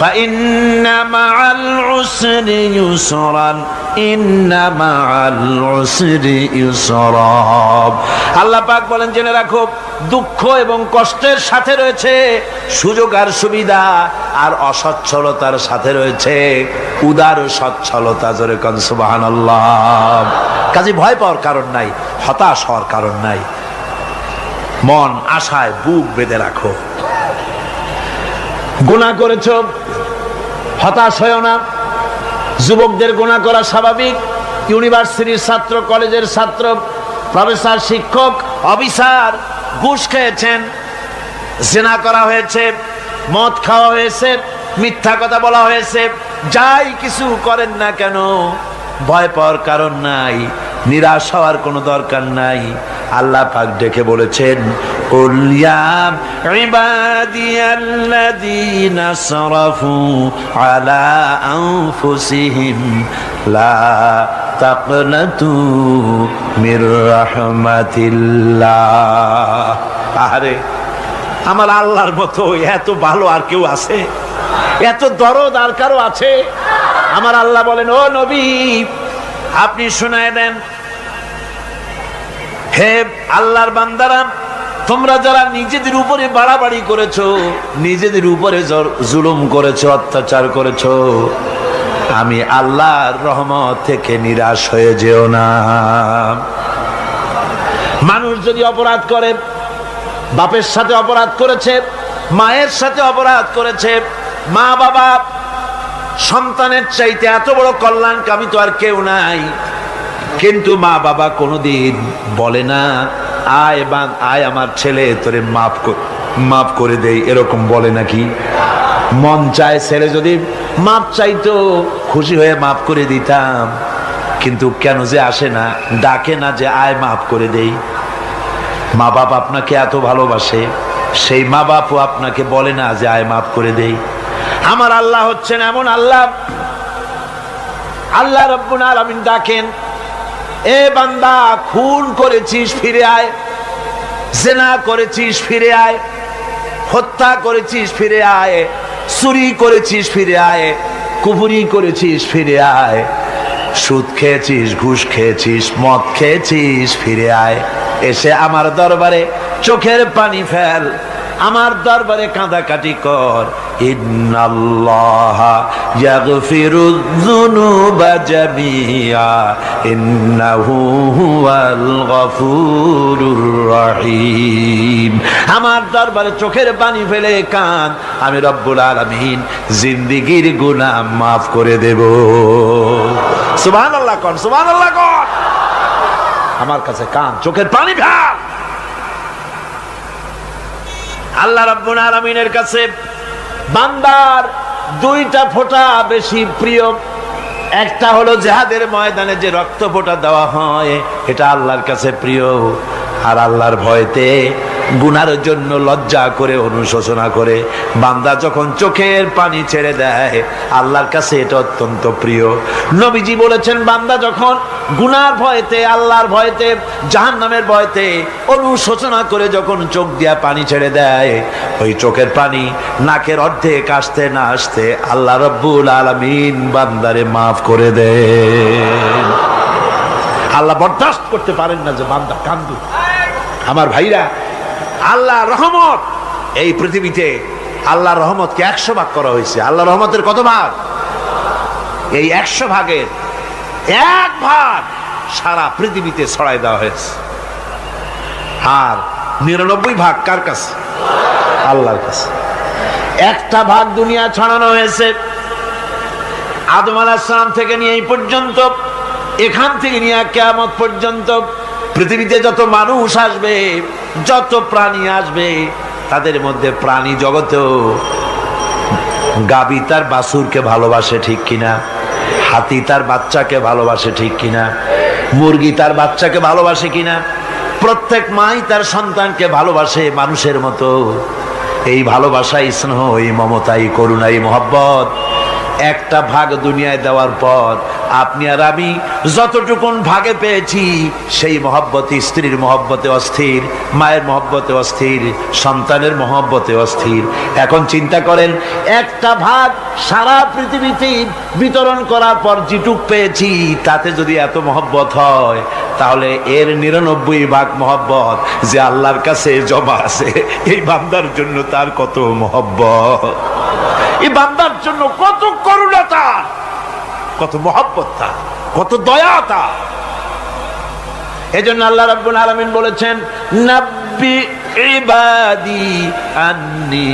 ফাইন্না মাআল উসরি ইউসরান, ইন্না মাআল উসরি ইউসরা। আল্লাহ পাক বলেন, জেনে রাখো, দুঃখ এবং কষ্টের সাথে রয়েছে সুযোগ আর সুবিধা, আর অসচ্ছলতার সাথে রয়েছে উদার সচ্ছলতা। জোরে কোন সুবহানাল্লাহ। কাজে ভয় পাওয়ার কারণ নাই, হতাশ হওয়ার কারণ নাই। মন আশায় বুক বেঁধে রাখো। গুনাহ করেছো, হতাশ হয়ো না। যুবকদের গুনাহ করা স্বাভাবিক। ইউনিভার্সিটির ছাত্র, কলেজের ছাত্র, প্রফেসর, শিক্ষক, অফিসার ঘুষ খেয়েছেন, জিনা করা হয়েছে, মদ খাওয়া হয়েছে, মিথ্যা কথা বলা হয়েছে, যাই কিছু করেন না কেন ভয় পাওয়ার কারণ নাই, নিরাশ হওয়ার কোনো দরকার নাই। আল্লাহ পাক ডেকে বলেছেন, কুল ইয়া ইবাদিয়াল্লাযীনা আসরাফু আলা আনফুসিহিম লা তাকনাতু মির রাহমাতিল্লাহ। আরে আমার আল্লাহর মতো এত ভালো আর কেউ আছে? এত দরদ আর কারো আছে? আমার আল্লাহ বলেন, ও নবী, আপনি শুনায় দেন, হে আল্লাহর বান্দারা, তোমরা যারা নিজেদের উপরে বাড়াবাড়ি করেছো, নিজেদের উপরে জুলুম করেছো, অত্যাচার করেছো, আমি আল্লাহর রহমত থেকে নিরাশ হয়ে যেও না। মানুষ যদি অপরাধ করে, বাপের সাথে অপরাধ করেছে, মায়ের সাথে অপরাধ করেছে, মা বাবা সন্তানের চাইতে এত বড় কল্যাণকামী তো আর কেউ নাই, কিন্তু মা বাবা কোনোদিন বলে না, আয় আমার ছেলে তোরে মাফ করে দেই, এরকম বলে নাকি? মন চায় ছেলে যদি মাপ চাইতো, খুশি হয়ে মাফ করে দিতাম, কিন্তু কেন যে আসে না, ডাকে না যে আয় মাফ করে দেই। মা বাপ আপনাকে এত ভালোবাসে, সেই মা বাপও আপনাকে বলে না যে আয় মাফ করে দেই। আমার আল্লাহ হচ্ছেন এমন আল্লাহ, আল্লাহ রাব্বুল আলামিন ডাকেন, এ বান্দা, খুন করেছিস ফিরে আয়, জিনা করেছিস ফিরে আয়, হত্যা করেছিস ফিরে আয়, চুরি করেছিস ফিরে আয়, কুফরি করেছিস ফিরে আয়, সুদ খেয়েছিস, ঘুষ খেয়েছিস, মদ খেয়েছিস ফিরে আয়, এসে আমার দরবারে চোখের পানি ফেল, আমার দরবারে কাঁদাকাটি কর। ইন্নাল্লাহা ইয়াগফিরুয যুনুবা জামিআ ইন্নাহু হুয়াল গফুরুর রহিম। আমার দরবারে চোখের পানি ফেলে কাঁদ, আমি রব্বুল আলামিন জিন্দেগীর গুনাহ মাফ করে দেব। সুবহানাল্লাহ কোন, সুবহানাল্লাহ কোন। আমার কাছে কান, চোখের পানি ফেল। আল্লাহ রাব্বুল আলামিনের কাছে বান্দার দুইটা ফোঁটা বেশি প্রিয়। একটা হলো জিহাদের ময়দানে যে রক্ত ফোঁটা দেওয়া হয়, এটা আল্লাহর কাছে প্রিয়। আর আল্লাহর ভয়তে গুনার জন্য লজ্জা করে, অনুশোচনা করে বান্দা যখন চোখের পানি ছেড়ে দেয়, আল্লাহর কাছে এটা অত্যন্ত প্রিয়। নবীজি বলেছেন, বান্দা যখন গুনার ভয়তে, আল্লাহর ভয়তে, জাহান্নামের ভয়তে অনুশোচনা করে যখন চোখ দিয়া পানি ছেড়ে দেয়, ওই চোখের পানি নাকের অর্ধেক আসতে না আসতে আল্লাহ রাব্বুল আলামিন বান্দারে মাফ করে দেন। আল্লাহ বরদাস্ত করতে পারেন না যে বান্দা কান্দু। আমার ভাইরা, আল্লাহ রহমত, এই পৃথিবীতে আল্লাহ রহমতকে 100 ভাগ করা হয়েছে। আল্লাহ রহমতের কত ভাগ? এই 100 ভাগের 1 ভাগ সারা পৃথিবীতে ছড়াই দেওয়া হয়েছে। আর 99 ভাগ কার কাছে? আল্লাহর কাছে। একটা ভাগ দুনিয়া ছড়ানো হয়েছে আদম আলাইহিস সালাম থেকে নিয়ে এই পর্যন্ত, এখান থেকে নিয়ে কিয়ামত পর্যন্ত পৃথিবীতে যত মানুষ আসবে, যত প্রাণী আসবে, তাদের মধ্যে প্রাণী জগতেও গাবি তার বাছুরকে ভালোবাসে, ঠিক কিনা? হাতি তার বাচ্চাকে ভালোবাসে, ঠিক কিনা? মুরগি তার বাচ্চাকে ভালোবাসে কিনা? প্রত্যেক মাই তার সন্তানকে ভালোবাসে মানুষের মতো। এই ভালোবাসা, স্নেহ, এই মমতা, এই করুণা, এই মহব্বত একটা ভাগ দুনিয়ায় দেওয়ার পর আপনি আর আমি যতটুকুন ভাগে পেয়েছি সেই মহব্বতে, স্ত্রীর মহব্বতে অস্থির, মায়ের মহব্বতে অস্থির, সন্তানের মহব্বতে অস্থির। এখন চিন্তা করেন, একটা ভাগ সারা পৃথিবীতে বিতরণ করার পর যেটুক পেয়েছি তাতে যদি এত মহব্বত হয়, তাহলে এর 99 ভাগ মহব্বত যে আল্লাহর কাছে জমা আছে, এই বান্দার জন্য তার কত মহব্বত, এই বান্দার জন্য কত করুণা তার, কত মহব্বত তার, কত দয়া তার। এজন্য আল্লাহ রাব্বুল আলামিন বলেছেন, নাব্বি ইবাদি আন্নী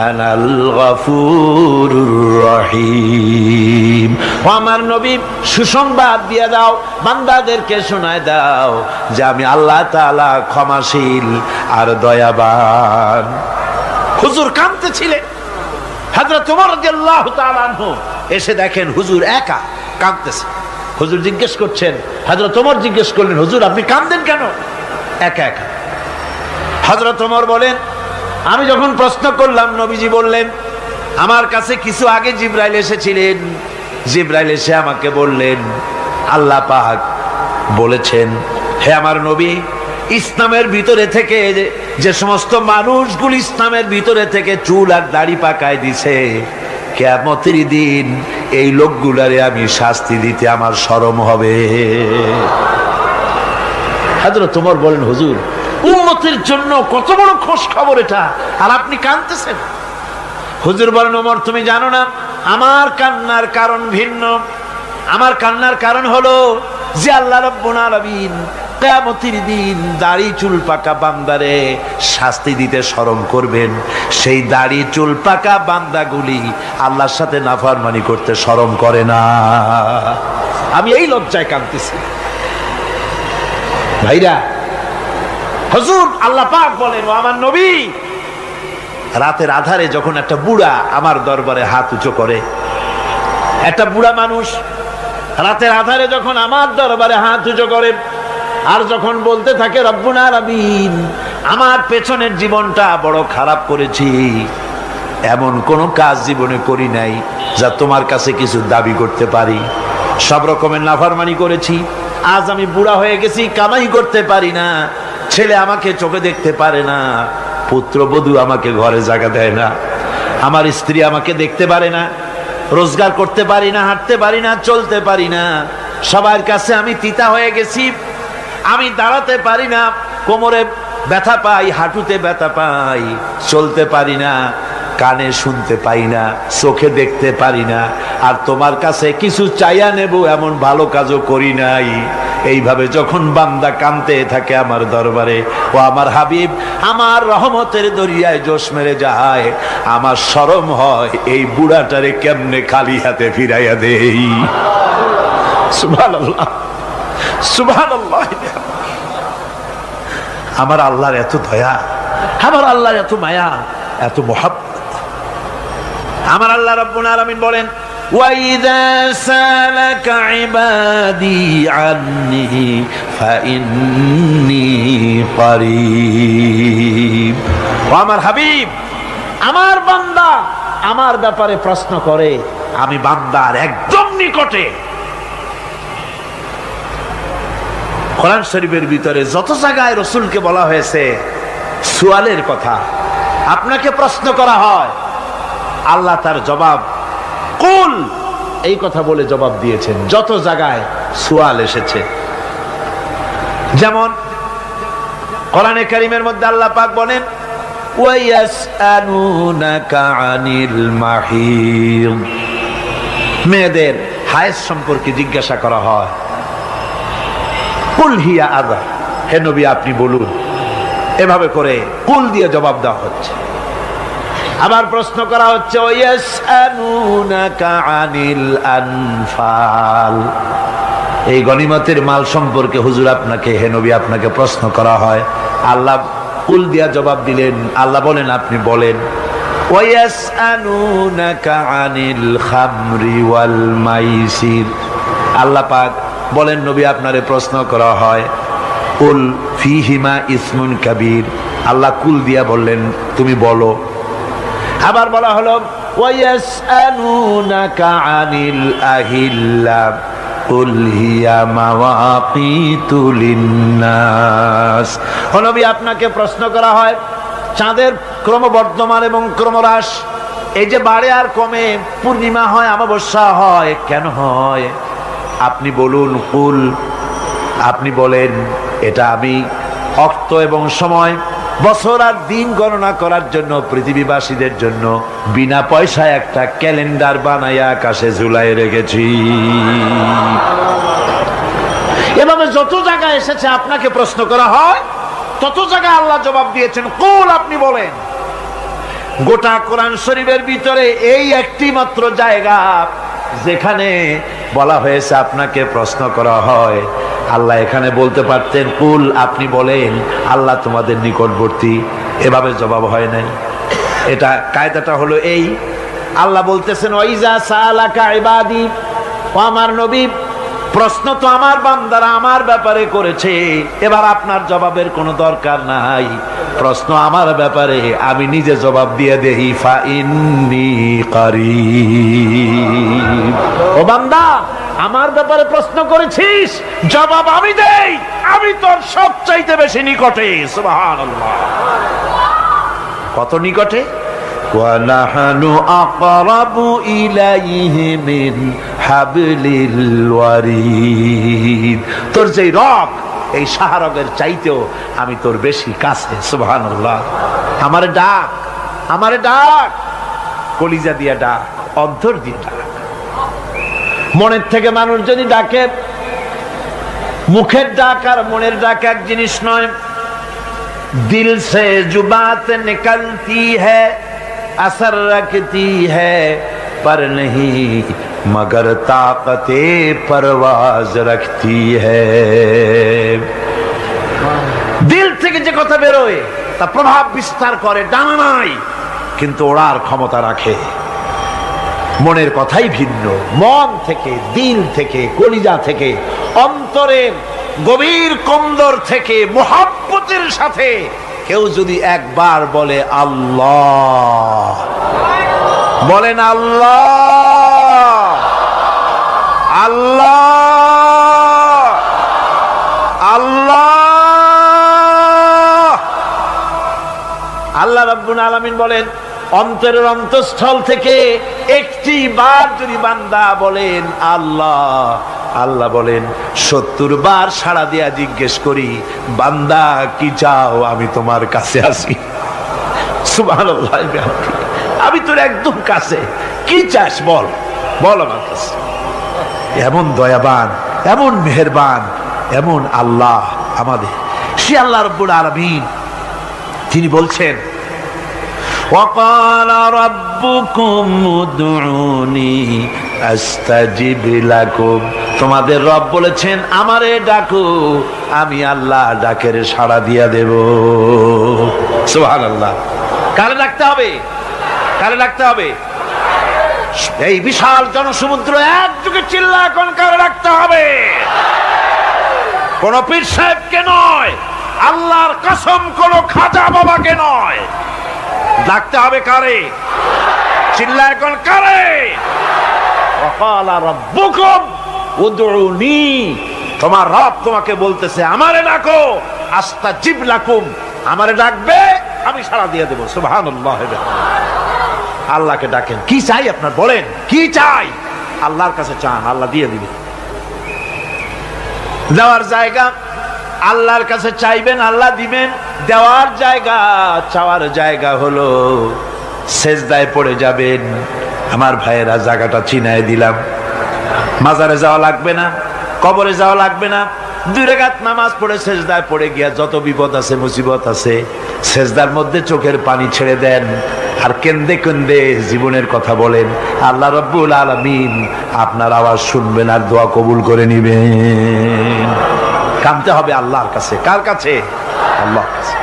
আনাল গফুরুর রহিম। ও আমার নবী, সুসংবাদ দিয়ে দাও, বান্দাদেরকে শোনায় দাও যে আমি আল্লাহ তাআলা ক্ষমাশীল আর দয়াবান। হুজুর কাঁদতেছিলেন, হযরত ওমর রাদিয়াল্লাহু তাআলা আনহু এসে দেখেন হুজুর একা কাঁদতেছে। হুজুর জিজ্ঞেস করছেন, হযরত ওমর জিজ্ঞেস করলেন, হুজুর আপনি কাঁদেন কেন একা একা? হযরত ওমর বলেন, আমি যখন প্রশ্ন করলাম নবীজি বললেন, আমার কাছে কিছু আগে জিবরাইল এসেছিলেন, জিবরাইল এসে আমাকে বললেন আল্লাহ পাক বলেছেন, হে আমার নবী, ইসলামের ভিতরে থেকে যে সমস্ত মানুষগুলো ইসলামের ভিতরে থেকে চুল আর দাড়ি পাকায় দিছে, কিয়ামতের দিন এই লোকগুলারে আমি শাস্তি দিতে আমার শরম হবে। হযরত ওমর বলেন, হুজুর উম্মতের জন্য কত বড় খোঁজ খবর এটা, আর আপনি কাঁদতেছেন। হুজুর বলেন, ওমর তুমি জানো না আমার কান্নার কারণ ভিন্ন। আমার কান্নার কারণ হলো যে আল্লাহ রাব্বুল আলামিন কিয়ামতের দিন দাড়ি চুল পাকা বান্দারে শাস্তি দিতে শরম করবেন, সেই দাড়ি চুল পাকা বান্দাগুলি আল্লাহর সাথে নাফরমানি করতে শরম করে না। আমি এই লজ্জায় কাঁদতেছি। ভাইরা, হুজুর আল্লাহ পাক বলেন, ও আমার নবী, রাতের আধারে যখন একটা বুড়া আমার দরবারে হাত উঁচু করে, একটা বুড়া মানুষ রাতের আধারে যখন আমার দরবারে হাত উঁচু করে আর যখন বলতে থাকে, রব্বুল আলামিন আমার পেছনের জীবনটা বড় খারাপ করেছি, এমন কোনো কাজ জীবনে করি নাই যা তোমার কাছে কিছু দাবি করতে পারি, সব রকমের নাফরমানি করেছি, আজ আমি বুড়া হয়ে গেছি, কামাই করতে পারি না, ছেলে আমাকে চোখে দেখতে পারে না, পুত্রবধূ আমাকে ঘরে জায়গা দেয় না, আমার স্ত্রী আমাকে দেখতে পারে না, রোজগার করতে পারি না, হাঁটতে পারি না, চলতে পারি না, সবার কাছে আমি তিতা হয়ে গেছি, আমি দাঁড়াতে পারি না, কোমরে ব্যথা পাই, হাঁটুতে ব্যথা পাই, চলতে পারি না, কানে শুনতে পাই না, চোখে দেখতে পারি না, আর তোমার কাছে কিছু চাইয়া নেব এমন ভালো কাজও করি নাই। এইভাবে যখন বান্দা কাঁদতে থাকে আমার দরবারে, ও আমার হাবিব আমার রহমতের দরিয়ায় জোশ মেরে যায়, আমার শরম হয় এই বুড়াটারে কেমনে খালি হাতে ফিরাইয়া দেই। সুবহানাল্লাহ, সুবহানাল্লাহ। আমার আল্লাহর এত দয়া, আমার আল্লাহর এত মায়া, এত মহব্বত। আমার আল্লাহ রাব্বুল আলামিন বলেন, وَإِذَا سَأَلَكَ عِبَادِي عَنِّي فَإِنِّي قَرِيبٌ। ও আমার হাবিব, আমার বান্দা আমার ব্যাপারে প্রশ্ন করে, আমি বান্দার একদম নিকটে। কোরআন শরীফের ভিতরে যত জায়গায় রাসূলকে বলা হয়েছে সুয়ালের কথা, আপনাকে প্রশ্ন করা হয়, আল্লাহ তার জবাব কুল এই কথা বলে জবাব দিয়েছেন। যত জায়গায় সুয়াল এসেছে, যেমন কোরআনে কারীমের মধ্যে আল্লাহ পাক বলেন, ওয়ায়াসআলুনাকা আনিল মাহিদ, মেয়েদের হায়েজ সম্পর্কে জিজ্ঞাসা করা হয়, কুল হিয়া আযা, হে নবী আপনি বলুন। এভাবে করে কুল দিয়ে জবাব দেওয়া হচ্ছে। আবার প্রশ্ন করা হচ্ছে, ওয়ায়াসআলুনাকা আনিল আনফাল, এই গনিমতের মাল সম্পর্কে হুজুর আপনাকে, হে নবী আপনাকে প্রশ্ন করা হয়। আল্লাহ কুল দিয়া জবাব দিলেন, আল্লাহ বলেন আপনি বলেন। ওয়ায়াসআলুনাকা আনিল খামরি ওয়াল মাইসির, আল্লাহ পাক বলেন নবী আপনারে প্রশ্ন করা হয়, কুল ফিহিমা ইসমুন কাবীর, আল্লাহ কুল দিয়া বললেন তুমি বলো। আবার বলা হলো ওয়ায়াসআলুনাকা আনিল আহিল্লা, কুল হিয়া মাওয়াকিতু লিন্নাস। ও নবী, আপনাকে প্রশ্ন করা হয় চাঁদের ক্রমবর্ধমান এবং ক্রমহ্রাস, এই যে বাড়ে আর কমে, পূর্ণিমা হয় অমাবস্যা হয়, কেন হয়? আপনি বলুন কুল, আপনি বলেন এটা আমি অক্ত এবং সময়, বছর আর দিন গণনা করার জন্য পৃথিবীবাসীদের জন্য বিনা পয়সায় একটা ক্যালেন্ডার বানাইয়া আকাশে ঝুলাই রেখেছি। এভাবে যত জায়গায় এসেছে আপনাকে প্রশ্ন করা হয়, তত জায়গায় আল্লাহ জবাব দিয়েছেন কুল, আপনি বলেন। গোটা কোরআন শরীফের ভিতরে এই একটি মাত্র জায়গা যেখানে বলা হয়েছে আপনাকে প্রশ্ন করা হয়। আল্লাহ এখানে বলতে পারতেন কুল, আপনি বলেন, আল্লাহ তোমাদের নিকটবর্তী, এভাবে জবাব হয় নাই। এটা কায়দাটা হলো এই, আল্লাহ বলতেছেন ওয়াইজা সালাকা ইবাদি, ও আমার নবী, প্রশ্ন তো আমার বান্দারা আমার ব্যাপারে করেছে, এবার আপনার জবাবের কোনো দরকার নাই। প্রশ্ন আমার ব্যাপারে, আমি নিজে জবাব দিয়ে দেই, ফা ইন্নী কারীব। ও বান্দা, আমার ব্যাপারে প্রশ্ন করেছিস, জবাব আমি দেই, আমি তোর সবচাইতে বেশি নিকটে। সুবহানাল্লাহ, কত নিকটে? ওয়া নাহনু আকরাবু ইলাইহি মিন হাবলিল ওয়ারিদ। তোর যেই রগ, এই শাহরগের চাইতেও আমি তোর বেশি কাছে। সুবহানাল্লাহ। আমারে ডাক, আমারে ডাক, কলিজা দিয়া ডাক, অন্তর দিয়ে ডাক। মনের থেকে মানুষ যদি ডাকে, মুখের ডাক আর মনের ডাক এক জিনিস নয়। দিল সে জুবাত নিকলতি হ্যায়, असर रखती है पर नहीं मगर ताकते परवाज रखती है। দিল থেকে যে কথা বেরোয় তা প্রভাব বিস্তার করে, ডানা নাই কিন্তু ওড়ার ক্ষমতা রাখে। মনের কথাই ভিন্ন। মন থেকে, দিল থেকে, কলিজা থেকে, অন্তরের গভীর কন্দর থেকে মুহাব্বতের সাথে কেউ যদি একবার বলে আল্লাহ, বলেন আল্লাহ, আল্লাহ, আল্লাহ, আল্লাহ রাব্বুল আলামিন বলেন, অন্তরের অন্তঃস্থল থেকে একটি বার যদি বান্দা বলেন আল্লাহ, আল্লাহ বলেন 70 বার সাড়া দিয়া জিজ্ঞেস করি, বান্দা কি চাও, আমি তোমার কাছে আছি। সুবহানাল্লাহ, আমি তোর একদম কাছে, কি চাস বল, বল আমার কাছে। এমন দয়াবান, এমন মেহেরবান, এমন আল্লাহ আমাদের। সে আল্লাহ রাব্বুল আলামিন, তিনি বলছেন وقال ربكم ادعوني استجب لكم। তোমাদের রব বলেছেন আমারে ডাকো, আমি আল্লাহ ডাকের সাড়া দিয়া দেব। সুবহানাল্লাহ। কারে ডাকতে হবে? কারে ডাকতে হবে? এই বিশাল জনসমুদ্র একযোগে চিল্লা এখন কারে ডাকতে হবে? কোন পীর সাহেবকে নয়, আল্লাহর কসম কোন খাজা বাবাকে নয়, ডাকতে হবে কারে? চিল্লা এখন কারে? ওয়াকালা রাব্বুকুম উদউনি, তোমার রব তোমাকে বলতেছে আমারে ডাকো, আস্তাজিব লাকুম, আমারে ডাকবে আমি সাড়া দিয়ে দেব। সুবহানাল্লাহ। আল্লাহকে ডাকেন, কি চাই আপনার বলেন, কি চাই? আল্লাহর কাছে চান, আল্লাহ দিয়ে দিবে। দেওয়ার জায়গা আল্লাহর কাছে চাইবেন, আল্লাহ দিবেন। দেওয়ার জায়গা, চাওয়ার জায়গা হলো সেজদায় পড়ে যাবেন। আমার ভাইয়েরা, জায়গাটা চিনায় দিলাম। মাজারে যাওয়া লাগবে না, কবরে যাওয়া লাগবে না। 2 রাকাত নামাজ পড়ে সেজদায় পড়ে গিয়া যত বিপদ আছে, মুসিবত আছে, সেজদার মধ্যে চোখের পানি ছেড়ে দেন আর কেন্দে কেন্দে জীবনের কথা বলেন। আল্লাহ রাব্বুল আলামিন আপনার আওয়াজ শুনবেন আর দোয়া কবুল করে নিবেন। কাঁদতে হবে আল্লাহর কাছে। কার কাছে? আল্লাহর কাছে।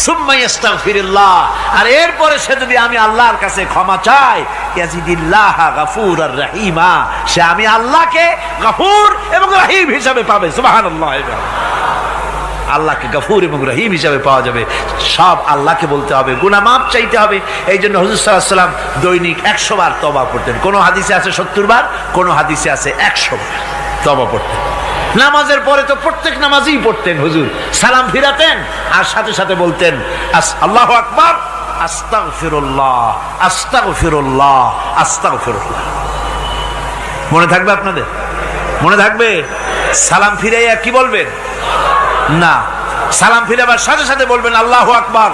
সুম্মা ইস্তাগফিরুল্লাহ, আর এরপরে সে যদি আমি আল্লাহর কাছে ক্ষমা চাই, ইয়াজিদিল্লাহ গফুরার রহিমা, সে আমি আল্লাহকে গফুর এবং রহিম হিসাবে পাবে। সুবহানাল্লাহ। আল্লাহকে গফুর এবং রহিম হিসাবে পাওয়া যাবে। সব আল্লাহকে বলতে হবে, গুনাহ মাফ চাইতে হবে। এই জন্য হুজুর সাল্লাল্লাহু আলাইহি ওয়াসাল্লাম দৈনিক 100 বার তওবা পড়তেন। কোন হাদিসে আছে 70 বার, কোন হাদিসে আছে 100 বার তওবা পড়তেন। নামাজের পরে তো প্রত্যেক নামাজই পড়তেন হুজুর, সালাম ফিরাতেন আর সাথে সাথে বলতেন আল্লাহু আকবার, আস্তাগফিরুল্লাহ, আস্তাগফিরুল্লাহ, আস্তাগফিরুল্লাহ। মনে থাকবে আপনাদের? মনে থাকবে? সালাম ফিরাইয়া কি বলবেন? না, সালাম ফিরাবার সাথে সাথে বলবেন আল্লাহু আকবার,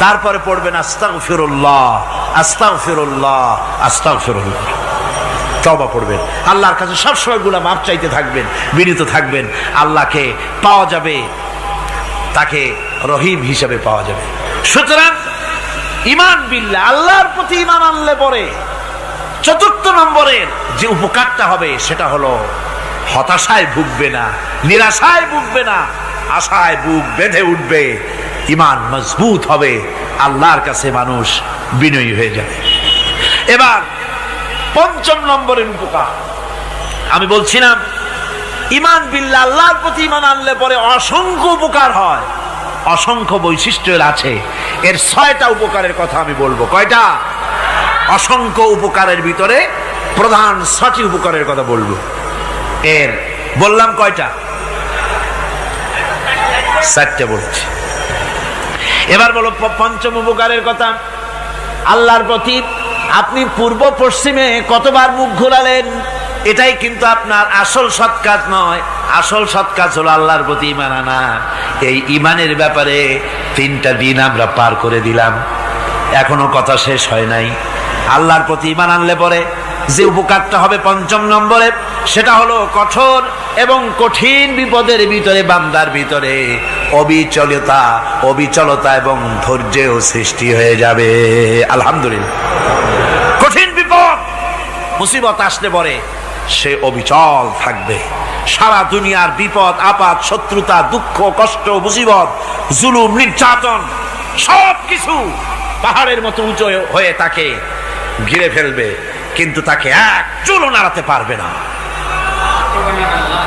তারপরে পড়বেন আস্তাগফিরুল্লাহ, আস্তাগফিরুল্লাহ, আস্তাগফিরুল্লাহ। তওবা পড়বেন, আল্লাহর কাছে সবসময় গুনাহ মাফ চাইতে থাকবেন, বিনীত থাকবেন। আল্লাহকে পাওয়া যাবে, তাকে রহিম হিসেবে পাওয়া যাবে। সুতরাং ঈমান বিল্লাহ, আল্লাহর প্রতি ঈমান আনলে পরে চতুর্থ নম্বরের যে উপকারটা হবে সেটা হলো হতাশায় ভুগবে না, নিরাশায় ভুগবে না, আশায় বুক বেঁধে উঠবে, ঈমান মজবুত হবে, আল্লাহর কাছে মানুষ বিনয়ী হয়ে যাবে। এবার পঞ্চম নম্বরের উপকার আমি বলছিলাম, ঈমান বিল্লাহ, আল্লাহর প্রতি ঈমান আনলে পরে অসংখ্য উপকার হয়, অসংখ্য বৈশিষ্ট্য আছে। এর 6টা উপকারের কথা আমি বলবো। কয়টা? অসংখ্য উপকারের ভিতরে প্রধান 6টি উপকারের কথা বলবো। এর বললাম কয়টা? 4টে বলছি। এবার বলো পঞ্চম উপকারের কথা। আল্লাহর প্রতি আপনি পূর্ব পশ্চিমে কতবার মুখ ঘোরালেন, এটাই কিন্তু আপনার আসল সৎ কাজ নয়। আসল সৎ কাজ হলো আল্লাহর প্রতি ঈমান আনা। এই ঈমানের ব্যাপারে 3টা দিন আমরা পার করে দিলাম, এখনো কথা শেষ হয় নাই। আল্লাহর প্রতি ঈমান আনলে পরে যে উপকারটা হবে পঞ্চম নম্বরে, সেটা হলো কঠোর এবং কঠিন বিপদের ভিতরে বান্দার ভিতরে অবিচলতা এবং ধৈর্যের সৃষ্টি হয়ে যাবে। আলহামদুলিল্লাহ। কঠিন বিপদ মুসিবত আসলে পরে সে অবিচল থাকবে। সারা দুনিয়ার বিপদ আপদ, শত্রুতা, দুঃখ, কষ্ট, মুসিবত, জুলুম, নির্যাতন সবকিছু পাহাড়ের মতো উঁচু হয়ে তাকে ঘিরে ফেলবে, কিন্তু তাকে এক চুলও নাড়াতে পারবে না।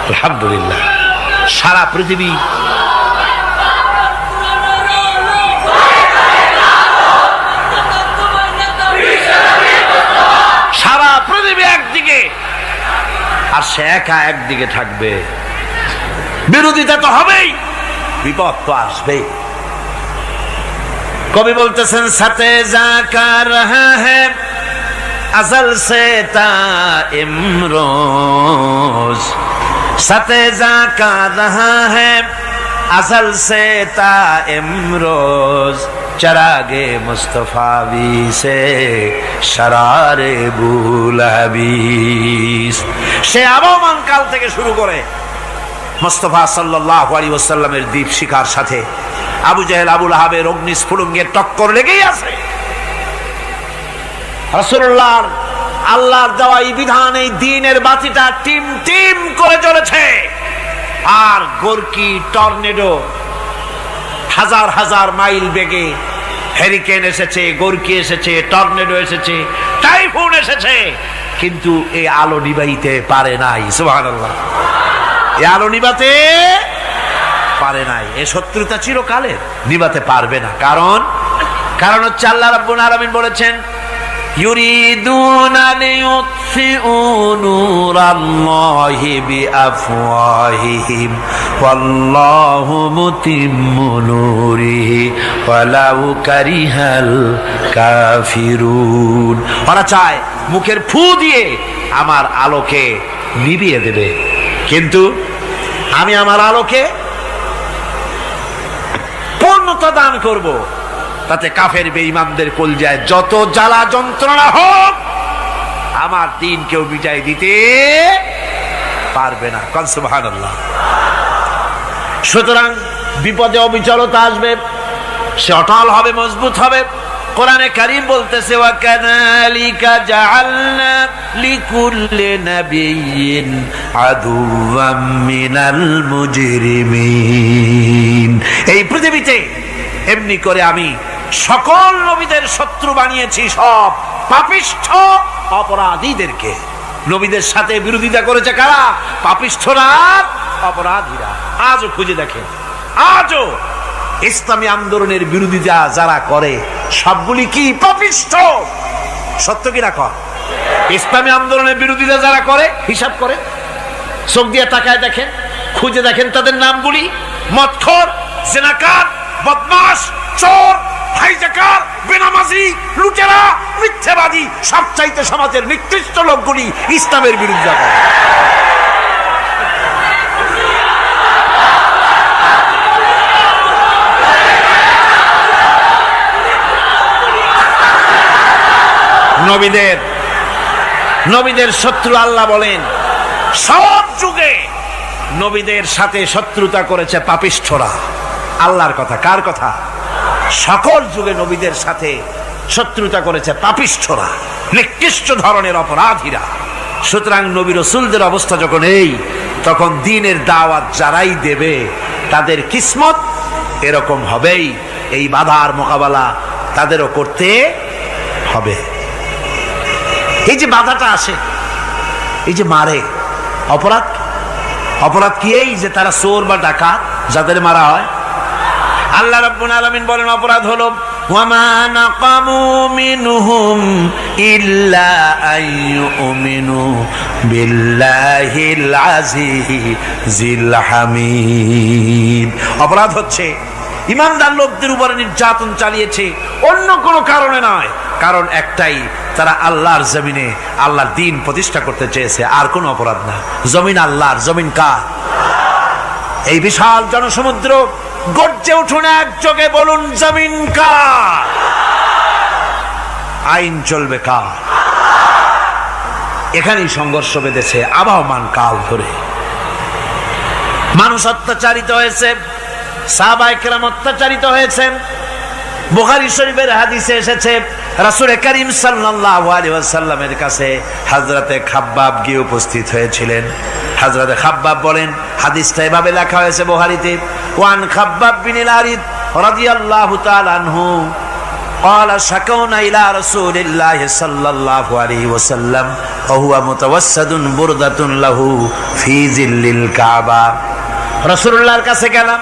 আলহামদুলিল্লাহ। সারা পৃথিবী একদিকে আর সে একা একদিকে থাকবে। বিরোধিতা তো হবেই, বিপদ তো আসবেই। কবি বলতেছেন, সাথে জাকা রহা হ্যায় अज़ल से ता इमरोज, सतेजा का रहा है अज़ल से ता इमरोज, चरागे मुस्तफावी से शरारे बुलहबीस। সে আবহমান কাল থেকে শুরু করে মুস্তাফা সাল্লাল্লাহু আলাইহি ওয়াসাল্লামের দীপ শিখার সাথে আবু জাহেল, আবু লাহাবের অগ্নিস্ফুলিঙ্গের টক্কর লেগেই আছে। রাসূলুল্লাহর আল্লাহর দেওয়া এই বিধান, এই দ্বীনের বাতিটা টিম টিম করে জ্বলেছে। আর গোরকি, টর্নেডো, হাজার হাজার মাইল বেগে হেরিকেন এসেছে, গোরকি এসেছে, টর্নেডো এসেছে, টাইফুন এসেছে, কিন্তু এই আলো নিবাইতে পারে নাই। সুবহানাল্লাহ। এই আলো নিবাতে পারে নাই। এই শত্রুতা চিরকালের, নিবাতে পারবে না। কারণ হচ্ছে আল্লাহ রাব্বুল আলামিন বলেছেন, ইউরিদুনা লিইউতফিউ নূরাল্লাহি বিআফওয়াহিহিম ওয়াল্লাহু মুতিম্মু নূরিহি ওয়ালাউ কারিহাল কাফিরুন। ওরা চায় মুখের ফু দিয়ে আমার আলোকে নিভিয়ে দেবে, কিন্তু আমি আমার আলোকে পূর্ণতা দান করব। তাতে কাফের বেঈমানদের কলজায় যত জ্বালা যন্ত্রণা হোক, আমার দ্বীন কেউ মিটাই দিতে পারবে না। সুবহানাল্লাহ। সুতরাং বিপদে অবিচলতা আসবে, সে অটল হবে, মজবুত হবে। কোরআনে কারীম বলতেছে, ওয়া কাযালিকা জাআলনা লিকুল্লি নাবিয়্যিন আদুওয়াম মিনাল মুজরিমিন। এই পৃথিবীতে এমনি করে আমি সকল নবীদের শত্রু বানিয়েছি, সব পাপিষ্ঠ অপরাধীদেরকে। নবীদের সাথে বিরোধিতা করেছে কারা? পাপিষ্ঠরা, অপরাধীরা। আজও খুঁজে দেখেন আজও ইসলামী আন্দোলনের বিরোধিতা যারা করে সবগুলি কি পাপিষ্ঠ? সত্য কিনা কর? ইসলামী আন্দোলনের বিরোধিতা যারা করে হিসাব করে, চোখ দিয়ে তাকায় দেখেন, খুঁজে দেখেন তাদের নামগুলি। মদখোর, জিনাকার, বদমাশ, চোর, হাইজাকার, বেনামাজি, লুটেরা, মিথ্যাবাদী, সবচাইতে সমাজের নিকৃষ্ট লোকগুলি ইসলামের বিরোধিতা করে। নবীদের শত্রু আল্লাহ বলেন সব যুগে নবীদের সাথে শত্রুতা করেছে পাপিষ্ঠরা। আল্লাহর কথা, কার কথা? সকল যুগে নবীদের সাথে শত্রুতা করেছে পাপিষ্ঠরা, নিকৃষ্ট ধরনের অপরাধীরা। সুতরাং নবী রাসূলদের অবস্থা যখন এই, তখন দ্বীনের দাওয়াত যারাই দেবে তাদের কিসমত এরকম হবেই। এই বাধার মোকাবেলা তাদেরও করতে হবে। এই যে বাধাটা আসে, এই যে মারে, অপরাধ কি? এই যে তারা চোর বা ডাকাত যাদের মারা হয়। আল্লাহ রাব্বুল আলামিন বলেন অপরাধ হলো ওয়ামা নাকামু মিনহুম ইল্লা আইয়ুমিনু বিল্লাহিল আজিজিল হামিদ। অপরাধ হচ্ছে ইমানদার লোকদের উপরে নির্যাতন চালিয়েছে, অন্য কোনো কারণে নয়। কারণ একটাই, তারা আল্লাহর জমিনে আল্লাহর দ্বীন প্রতিষ্ঠা করতে চেয়েছে, আর কোনো অপরাধ না। জমিন আল্লাহর, জমিন কার? এই বিশাল জনসমুদ্র গর্জে উঠুন একযোগে, বলুন জমিন কার? আইন চলবে কার? এখানেই সংঘর্ষ বেঁধেছে আবহমান কাল ধরে। মানুষ অত্যাচারিত হয়েছে, সাহাবায়ে কেরাম অত্যাচারিত হয়েছেন। বুখারী শরীফের হাদিসে এসেছে রাসূল করিম সাল্লাল্লাহু আলাইহি ওয়াসাল্লামের কাছে হযরতে খাব্বাব গিয়ে উপস্থিত হয়েছিলেন। হযরতে খাব্বাব বলেন, হাদিসটা এভাবে লেখা হয়েছে বুখারীতে, ওয়ান খাব্বাব বিন আল-আরিদ রাদিয়াল্লাহু তাআলা আনহু قال شكونا إلى رسول الله صلى الله عليه وسلم وهو متوسد بردة له في ظل الكعبة। রাসূলুল্লাহর কাছে গেলাম,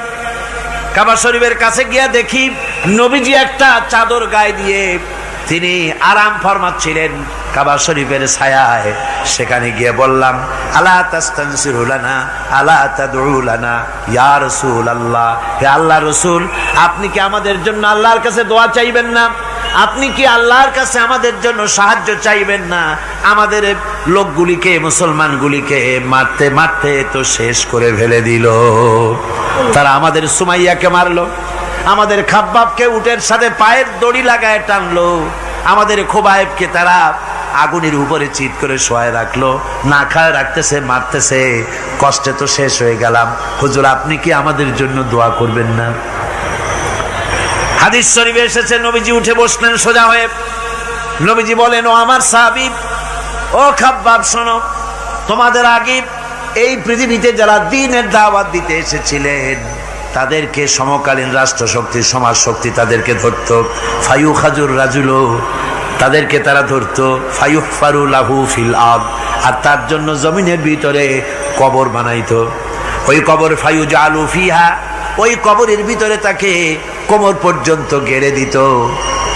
কাবা শরীফের কাছে গিয়া দেখি নবীজি একটা চাদর গায়ে দিয়ে তিনি আরাম ফরমাচ্ছিলেন কাবা শরীফের ছায়ায়। সেখানে গিয়ে বললাম, আলা তাস্তানসিরু লানা আলা তাদউ লানা ইয়া রাসূলুল্লাহ, হে আল্লাহর রাসূল, আপনি কি আমাদের জন্য আল্লাহর কাছে দোয়া চাইবেন না? আপনি কি আল্লাহর কাছে আমাদের জন্য সাহায্য চাইবেন না? আমাদের লোকগুলিকে, মুসলমানগুলিকে মারতে মারতে তো শেষ করে ফেলে দিল। তারা আমাদের সুমাইয়াকে মারলো, আমাদের খাব্বাবকে উটের সাথে পায়ের দড়ি লাগায় টানলো, আমাদের খোবায়েবকে তারা আগুনের উপরে চিৎ করে শোয়ায় রাখলো, না খায় রাখতেছে, মারতেছে, কষ্টে তো শেষ হয়ে গেলাম। হুজুর, আপনি কি আমাদের জন্য দোয়া করবেন না? হাদিস শরীফে এসেছে, নবীজি উঠে বসলেন সোজা হয়ে। নবীজি বলেন, ও আমার সাহাবী, ও খাব্বাব, শোনো, তোমাদের আগে এই পৃথিবীতে যারা দ্বীনের দাওয়াত দিতে এসেছিলেন তাদেরকে সমকালীন রাষ্ট্রশক্তি, সমাজ শক্তি তাদেরকে ধরত। ফায়ুখাজুর রাজুলো, তাদেরকে তারা ধরত। ফায়ুহফারু লাহু ফিল আরদ, আর তার জন্য জমিনের ভিতরে কবর বানাইতো। ওই কবর ফায়ুজালু ফিহা, ওই কবরের ভিতরে তাকে কোমর পর্যন্ত গেড়ে দিত।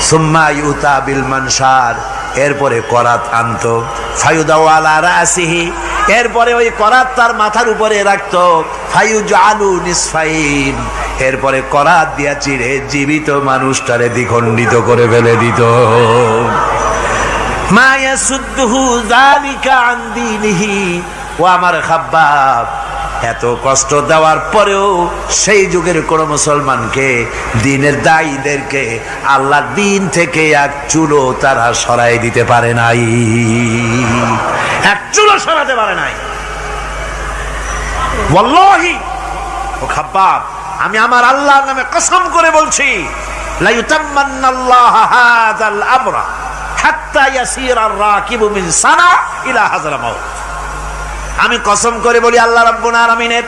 সুম্মা ইউতা বিল মানশার, এরপরে করাত আনতো। ফায়ুদাউ আলা রাসিহি, এরপরে ওই করাত তার মাথার উপরে রাখতো। ফায়ুজালু নিসফাইন, এরপরে করাত দিয়া চিড়ে জীবিত মানুষটারে দ্বিখণ্ডিত করে ফেলে দিত। মা ইয়াসুদ্দুহু যালিকা আন দীনিহি, ও আমার খাব্বাব, এত কষ্ট দেওয়ার পরেও সেই যুগের কোন মুসলমানকে, দ্বীনের দায়ীদেরকে আল্লাহর দ্বীন থেকে এক চুলো তারা সরাই দিতে পারে নাই, এক চুলো সরাতে পারে নাই। ওয়াল্লাহি, ও খাব্বাব, আমি আমার আল্লাহর নামে কসম করে বলছি, লা ইউতাম্মান্নাল্লাহু হাযাল আমরা হাত্তা ইয়াসিরা আর-রাকিবু মিন সানা ইলা হাযরামাউত। আমি কসম করে বলি, আল্লাহ রাব্বুল আলামিনের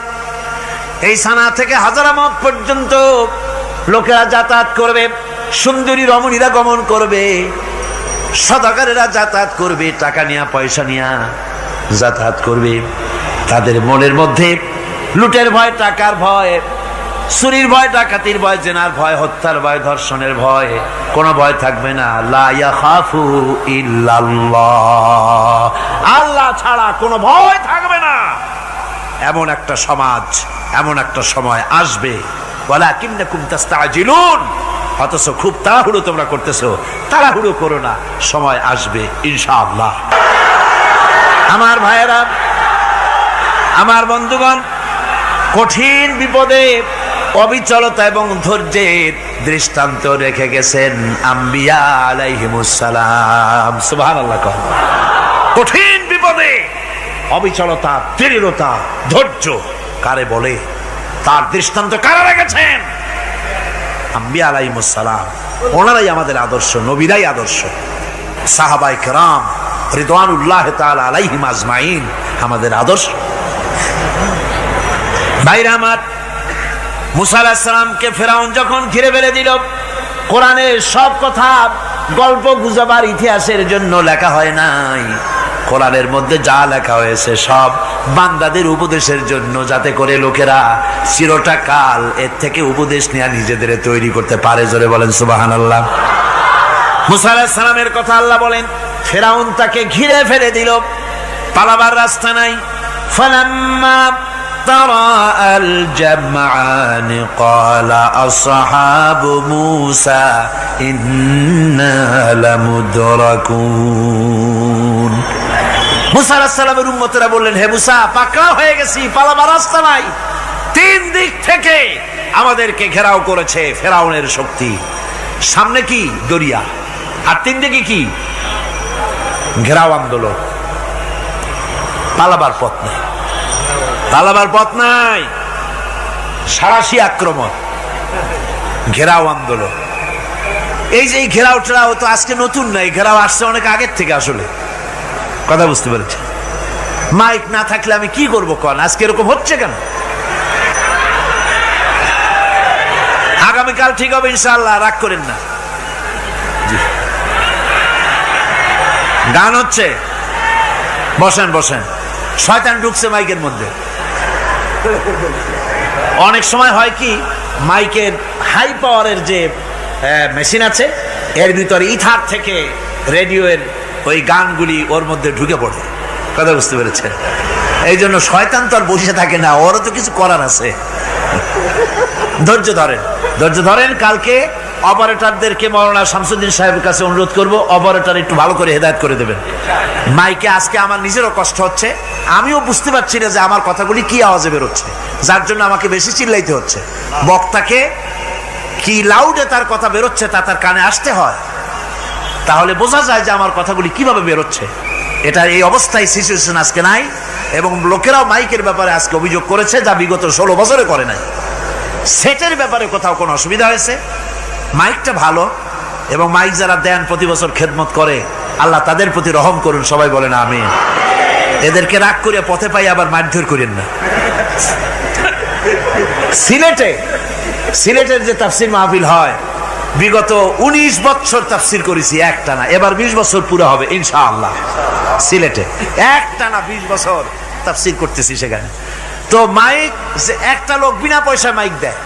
এই সানা থেকে হাজারামাউত পর্যন্ত লোকেরা যাতায়াত করবে, সুন্দরী রমণীরা গমন করবে, সদাগরেরা যাতায়াত করবে, টাকা নিয়া পয়সা নিয়া যাতায়াত করবে। তাদের মনের মধ্যে লুটের ভয়, টাকার ভয়, চুরির ভয়, ডাকাতির ভয়, জেনার ভয়, হত্যার ভয়, ধর্ষণের ভয়, কোনো ভয় থাকবে না। লা ইয়াখাফু ইল্লাল্লাহ, আল্লাহ ছাড়া কোনো ভয় থাকবে না। এমন একটা সমাজ, এমন একটা সময় আসবে। ওয়ালাকিন্নাকুম তাস্তাজিলুন, অথচ খুব তাড়াহুড়ো তোমরা করতেছো। তাড়াহুড়ো করো না, সময় আসবে ইনশাআল্লাহ। আমার ভাইয়েরা, আমার বন্ধুগণ, কঠিন বিপদে অবিচলতা এবং ধৈর্যের দৃষ্টান্ত রেখে গেছেন আম্বিয়া আলাইহিমুস সালাম। সুবহানাল্লাহ। কঠিন বিপদে অবিচলতা, দৃঢ়তা, ধৈর্য কারে বলে, তার দৃষ্টান্ত কারা রেখেছেন? আম্বিয়া আলাইহিমুস সালাম। ওনারাই আমাদের আদর্শ, নবীরাই আদর্শ। সাহাবায়ে কেরাম রিদওয়ানুল্লাহ তাআলা আলাইহিম আজমাইন আমাদের আদর্শ। ভাইরা আমার, মুসা আলাইহিস সালামকে ফেরাউন যখন ঘিরে ফেলে দিল, কোরআনের সব কথা গল্প গুজবার ইতিহাসের জন্য লেখা হয় নাই। কোরআনের মধ্যে যা লেখা হয়েছে সব বান্দাদের উপদেশের জন্য, যাতে করে লোকেরা চিরটা কাল এর থেকে উপদেশ নেওয়া নিজেদের তৈরি করতে পারে। জোরে বলেন সুবহানাল্লাহ। মুসা আলাইহিস সালামের কথা আল্লাহ বলেন, ফেরাউন তাকে ঘিরে ফেলে দিল, পালাবার রাস্তা নাই। ফালাম্মা ترى الجمعان قال أصحاب موسى إنا لمدركون। মুসা আলাইহিস সালামের উম্মতেরা বললেন, হে মুসা, পাকড়াও হয়ে গেছি, পালাবার রাস্তা নাই। তিন দিক থেকে আমাদেরকে ঘেরাও করেছে ফেরাউনের শক্তি। সামনে কি? দরিয়া, আর তিন দিকে কি? ঘেরাও আন্দোলন। পালাবার পথ নেই, পালাবার পথ নাই। সারাশি আক্রমণ, ঘেরাও আন্দোলন। এই যে ঘেরাও টেরাও তো আজকে নতুন নাই, ঘেরাও আসছে অনেক আগের থেকে। আসলে কথা বুঝতে পেরেছি। মাইক না থাকলে আমি কি করবো কন? আজকে এরকম হচ্ছে কেন? আগামীকাল ঠিক হবে ইনশাআল্লাহ, রাগ করেন না। গান হচ্ছে, বসেন বসেন। শয়তান ঢুকছে মাইকের মধ্যে। অনেক সময় হয় কি, মাইকের হাই পাওয়ারের যে মেশিন আছে, এর ভিতরে ইথার থেকে রেডিওর ওই গানগুলি ওর মধ্যে ঢুকে পড়ে। কথা বুঝতে পেরেছেন? এই জন্য শয়তান তো আর বসে থাকে না, ওরও তো কিছু করার আছে। ধৈর্য ধরেন, ধৈর্য ধরেন। কালকে অপারেটরদেরকে মাওলানা শামসুদ্দিন সাহেবের কাছে অনুরোধ করব, অপারেটর একটু ভালো করে হেদায়েত করে দেবেন মাইকে। আজকে আমার নিজেরও কষ্ট হচ্ছে, আমিও বুঝতে পারছি না যে আমার কথাগুলি কি আওয়াজে বেরোচ্ছে, যার জন্য আমাকে বেশি চিল্লাইতে হচ্ছে। বক্তাকে কি লাউডে তার কথা বেরোচ্ছে তা তার কানে আসতে হয়, তাহলে বোঝা যায় যে আমার কথাগুলি কিভাবে বেরোচ্ছে। এটা এই অবস্থায় সিচুয়েশন আজকে নাই, এবং লোকেরাও মাইকের ব্যাপারে আজকে অভিযোগ করেছে, যা বিগত 16 বছরে করে নাই। সেটের ব্যাপারে কোথাও কোনো অসুবিধা হয়েছে? মাইকটা ভালো, এবং মাইক যারা দেন প্রতি বছর খেদমত করে, আল্লাহ তাদের প্রতি রহম করুন। সবাই বলেন আমিন। এদেরকে রাগ করে পথে পাই আবার মারধর করেন না। সিলেটের যে তাফসির মাহফিল হয়, বিগত 19 বছর তাফসির করেছি একটানা, এবার 20 বছর পুরো হবে ইনশাআল্লাহ। সিলেটে একটানা 20 বছর তাফসির করতেছি সেখানে। তো মাইক, একটা লোক বিনা পয়সায় মাইক দেয়,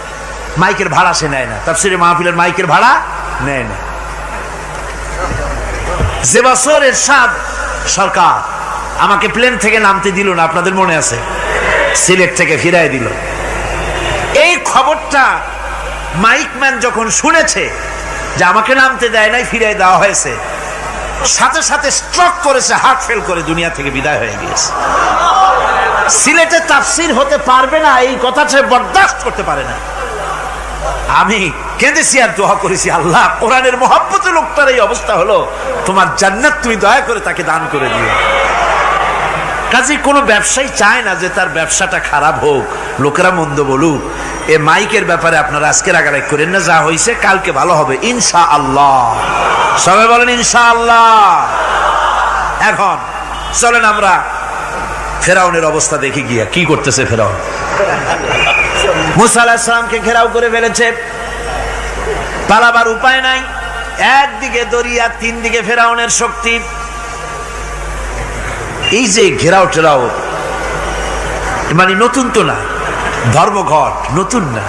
মাইকের ভাড়া সে নেয় না। তাফসিরে মাহফিলের মাইকের ভাড়া নেয় না। যে বছর এরশাদ সরকার আমাকে প্লেন থেকে নামতে দিল না, আপনাদের মনে আছে? সিলেট থেকে ফিরাই দিল। এই খবরটা মাইকম্যান যখন শুনেছে যে আমাকে নামতে দেয় নাই, ফিরাই দেওয়া হয়েছে, সাথে সাথে স্ট্রোক করেছে, হার্ট ফেল করে দুনিয়া থেকে বিদায় হয়ে গিয়েছে। সিলেটে তাফসির হতে পারবে না, এই কথাটা বরদাস্ত করতে পারে না। আমি কেঁদেছি আর দোয়া করেছি, আল্লাহ, কোরআনের মহব্বতে লোকটার এই অবস্থা হলো, তোমার জান্নাত তুমি দয়া করে তাকে দান করে দিও। কাজে কোনো ব্যবসায়ী চায় না যে তার ব্যবসাটা খারাপ হোক, লোকেরা মন্দ বলুক। এ মাইকের ব্যাপারে আপনারা আজকে রাগারাগ করেন না, যা হয়েছে কালকে ভালো হবে ইনশাআল্লাহ। সবাই বলেন ইনশাআল্লাহ। এখন চলেন আমরা ফেরাউনের অবস্থা দেখি গিয়া কি করতেছে ফেরাউন। মুসা আলাইহিস সালামকে ঘেরাও করে ফেলেছে, পালাবার উপায় নাই। একদিকে দরিয়া, তিন দিকে ফেরাউনের শক্তি। এই যে ঘেরাও টেরাও মানে নতুন তো না, ধর্মঘট নতুন না,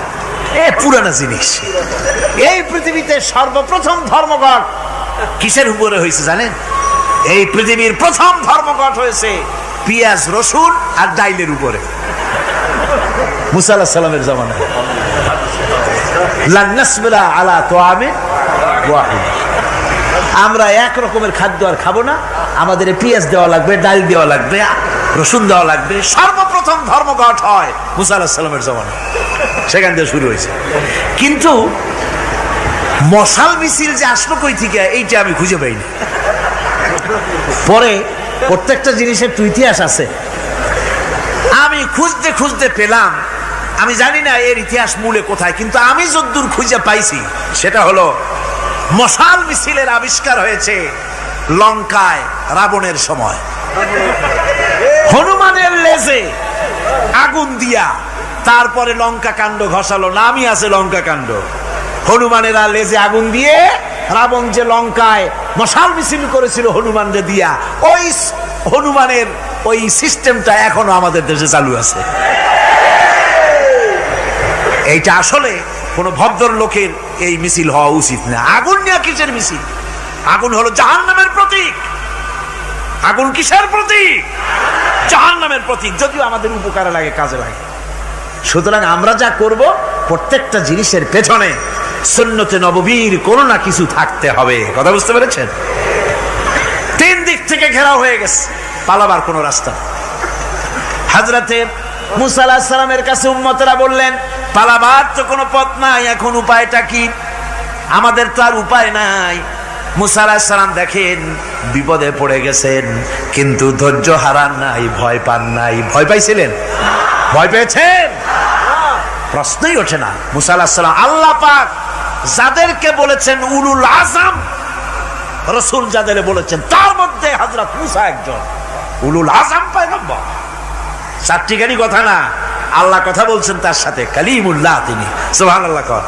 পুরানা জিনিস। এই পৃথিবীতে সর্বপ্রথম ধর্মঘট কিসের উপরে হয়েছে জানেন? এই পৃথিবীর প্রথম ধর্মঘট হয়েছে পেঁয়াজ, রসুন আর ডাইলের উপরে, মুসা আলাইহিস সালামের জামানায়। লান নাসবিরা আলা তাআমিন ওয়াহিদ, আমরা এক রকমের খাদ্য আর খাবো না, আমাদের পেঁয়াজ দেওয়া লাগবে, ডাল দেওয়া লাগবে, রসুন দেওয়া লাগবে। সর্বপ্রথম ধর্মঘট হয় মুসা আলাইহিস সালামের জামানায়, সেখান থেকে শুরু হয়েছে। কিন্তু মশাল মিছিল যে আসলো কই থেকে, এইটা আমি খুঁজে পাইনি। পরে প্রত্যেকটা জিনিসের তো ইতিহাস আছে, আমি খুঁজতে খুঁজতে পেলাম। আমি জানি না এর ইতিহাস মূলে কোথায়, কিন্তু আমি যদ্দূর খুঁজে পাইছি সেটা হলো মশাল মিছিলের আবিষ্কার হয়েছে লঙ্কায় রাবণের সময়। হনুমানের লেজে আগুন দিয়া তারপরে লঙ্কা কাণ্ড ঘষালো, নামই আছে লঙ্কা কাণ্ড। হনুমানেরা লেজে আগুন দিয়ে রাবণ যে লঙ্কায় মশাল মিছিল করেছিল হনুমানকে দিয়া, ওই হনুমানের ওই সিস্টেমটা এখনো আমাদের দেশে চালু আছে। এইটা আসলে কোন ভদ্রলোকের এই মিছিল হওয়া উচিত না। আগুন নিয়ে কিসের মিছিল? আগুন হলো জাহান্নামের প্রতীক। আগুন কিসের প্রতীক? জাহান্নামের প্রতীক। যদিও আমাদের উপকারে লাগে, কাজে লাগে। সুতরাং আমরা যা করব, প্রত্যেকটা জিনিসের পেছনে সুন্নতে নববীর কোনো না কিছু থাকতে হবে। কথা বুঝতে পেরেছেন? তিন দিক থেকে ঘেরাও হয়ে গেছে, পালাবার কোনো রাস্তা। হযরতে মুসা আলাইহিস সালামের কাছে উম্মতেরা বললেন, পালাবার তো কোনো পথ নাই, এখন উপায়টা কি? আমাদের তো আর উপায় নাই। মুসা আলাইহিস সালাম দেখেন বিপদে পড়ে গেছেন, কিন্তু ধৈর্য হারান নাই, ভয় পান নাই। ভয় পাইছিলেন? ভয় পেয়েছেন? প্রশ্নই ওঠে না। মুসা আলাইহিস সালাম আল্লাহ পাক যাদেরকে বলেছেন উলুল আযম রাসূল, যাদের বলেছেন তার মধ্যে হযরত মুসা একজন উলুল আযম পয়গম্বর। চারটিখানি কথা না, আল্লাহ কথা বলছেন তার সাথে, কালিমুল্লাহ তিনি। সুবহানাল্লাহ। কর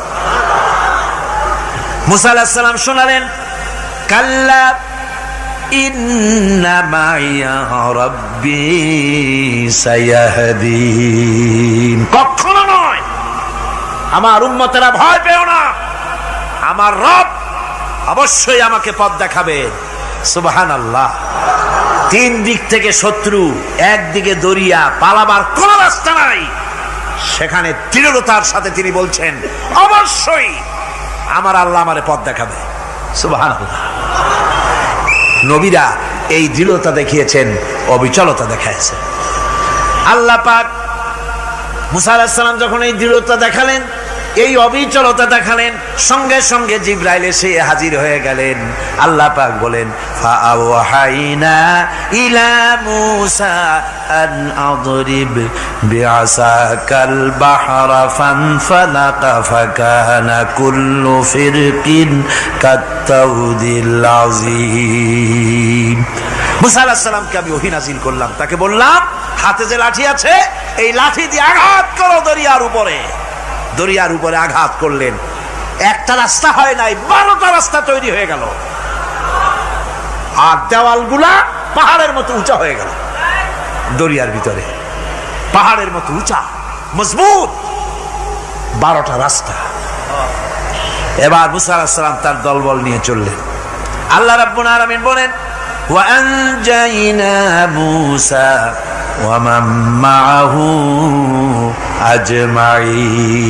মুসা আলাইহিস সালাম শোনালেন, কাল্লা ইন্না মাইয়া রাব্বি সায়াহদিন। কখনো নয়, আমার উম্মতেরা ভয় পেও না, আমার রব অবশ্যই আমাকে পথ দেখাবেন। সুবহানাল্লাহ। তিন দিক থেকে শত্রু, একদিকে দরিয়া, পালাবার কোন রাস্তা নাই। সেখানে দৃঢ়তার সাথে তিনি বলছেন, অবশ্যই আমার আল্লাহ আমারে পথ দেখাবে। সুবহানাল্লাহ। নবীরা এই দৃঢ়তা দেখিয়েছেন, অবিচলতা দেখাইছেন। আল্লাহ পাক মুসা আলাইহিস সালাম যখন এই দৃঢ়তা দেখালেন, এই অবিচলতা দেখালেন, সঙ্গে সঙ্গে জিবরাইল এসে হাজির হয়ে গেলেন। আল্লাহ পাক বলেন, ফাআওহাইনা ইলা মূসা আন আদরিব বিআসাকাল বাহরা ফানফালাকা ফাকানা কুল্লু ফিরকিন কাত্তাউদিল আযীম। মূসা আলাইহিস সালামকে আমি ওহী নাযিল করলাম, তাকে বললাম হাতে যে লাঠি আছে, এই লাঠি দিয়ে আঘাত করো দরিয়ার উপরে। দরিয়ার উপরে আঘাত করলেন, একটা রাস্তা হয় নাই, 12টা রাস্তা তৈরি হয়ে গেল। আর দেওয়ালগুলা পাহাড়ের মতো উঁচা হয়ে গেল। দরিয়ার ভিতরে পাহাড়ের মতো উঁচা, মজবুত 12টা রাস্তা। এবার মুসা আলাইহিস সালাম তার দলবল নিয়ে চললেন। আল্লাহ রাব্বুল আলামিন বলেন, ওয়া আনজাইনা মূসা ওয়া মান মাআহু আজমাইন।